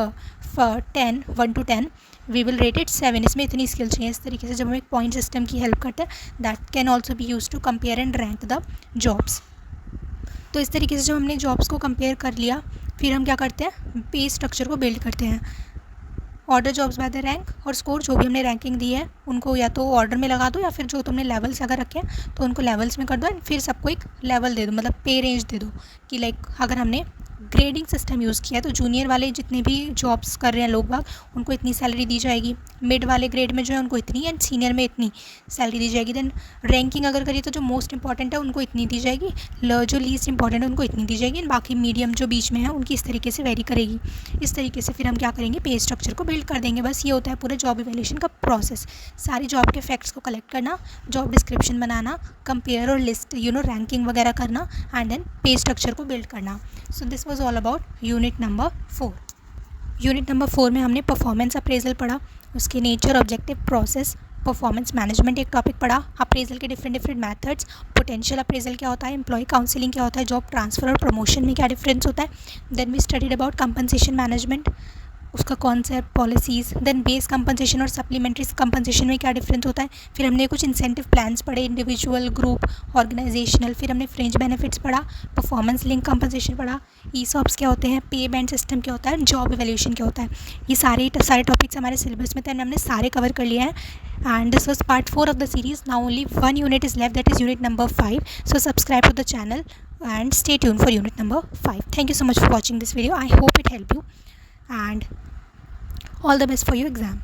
1 to 10 we will rate it 7. इसमें इतनी स्किल चाहिए. इस तरीके से जब हम एक पॉइंट सिस्टम की हेल्प करते हैं, that can also be use to compare and rank the jobs. तो इस तरीके से जब हमने जॉब्स को कंपेयर कर लिया, फिर हम क्या करते हैं, पे स्ट्रक्चर को बिल्ड करते हैं. Order jobs by the rank और स्कोर, जो भी हमने रैंकिंग दी है उनको या तो ऑर्डर में लगा दो, या फिर जो तुमने लेवल्स अगर रखे हैं तो उनको लेवल्स में कर दो. एंड फिर सबको एक लेवल दे दो, मतलब पे रेंज दे दो, कि लाइक अगर हमने ग्रेडिंग सिस्टम यूज़ किया है तो जूनियर वाले जितने भी जॉब्स कर रहे हैं लोग बाग, उनको इतनी सैलरी दी जाएगी. मिड वाले ग्रेड में जो है उनको इतनी, एंड सीनियर में इतनी सैलरी दी जाएगी. देन रैंकिंग अगर करिए तो जो मोस्ट इंपॉर्टेंट है उनको इतनी दी जाएगी, जो लीस्ट इंपॉर्टेंट है उनको इतनी दी जाएगी, एंड बाकी मीडियम जो बीच में है उनकी इस तरीके से वेरी करेगी. इस तरीके से फिर हम क्या करेंगे, पे स्ट्रक्चर को बिल्ड कर देंगे. बस ये होता है पूरे जॉब इवैल्यूएशन का प्रोसेस. सारी जॉब के फैक्ट्स को कलेक्ट करना, जॉब डिस्क्रिप्शन बनाना, कंपेयर और लिस्ट रैंकिंग वगैरह करना, एंड देन पे स्ट्रक्चर को बिल्ड करना. So this was all about unit number 4. Unit number 4 में हमने परफॉर्मेंस अप्रेजल पढ़ा, उसके nature, objective, process, performance management एक टॉपिक पढ़ा, अप्रेजल के डिफरेंट मेथड्स, पोटेंशियल अप्रेजल क्या होता है, एम्प्लॉय काउंसलिंग क्या होता है, जॉब ट्रांसफ़र और प्रमोशन में क्या डिफरेंस होता है. Then we studied about compensation management, उसका concept, policies, then base compensation और सप्लीमेंट्री कंपनसेशन में क्या डिफरेंस होता है। फिर हमने कुछ इंसेंटिव प्लान्स पढ़े, इंडिविजुअल, ग्रुप, ऑर्गेनाइजेशनल। फिर हमने फ्रिंज बेनिफिट्स पढ़ा, परफॉर्मेंस लिंक कंपनसेशन पढ़ा, ईसॉप्स क्या होते हैं, पे बैंड सिस्टम क्या होता है, जॉब इवैल्यूएशन क्या होता है। ये सारे टॉपिक्स हमारे सिलेबस में थे, हमने सारे कवर कर लिए हैं। And this was part 4 of the series. Now only one unit is left, that is unit number 5. So subscribe to the channel and stay tuned for unit number 5. Thank you so much for watching this video. I hope it helped you, and all the best for your exam.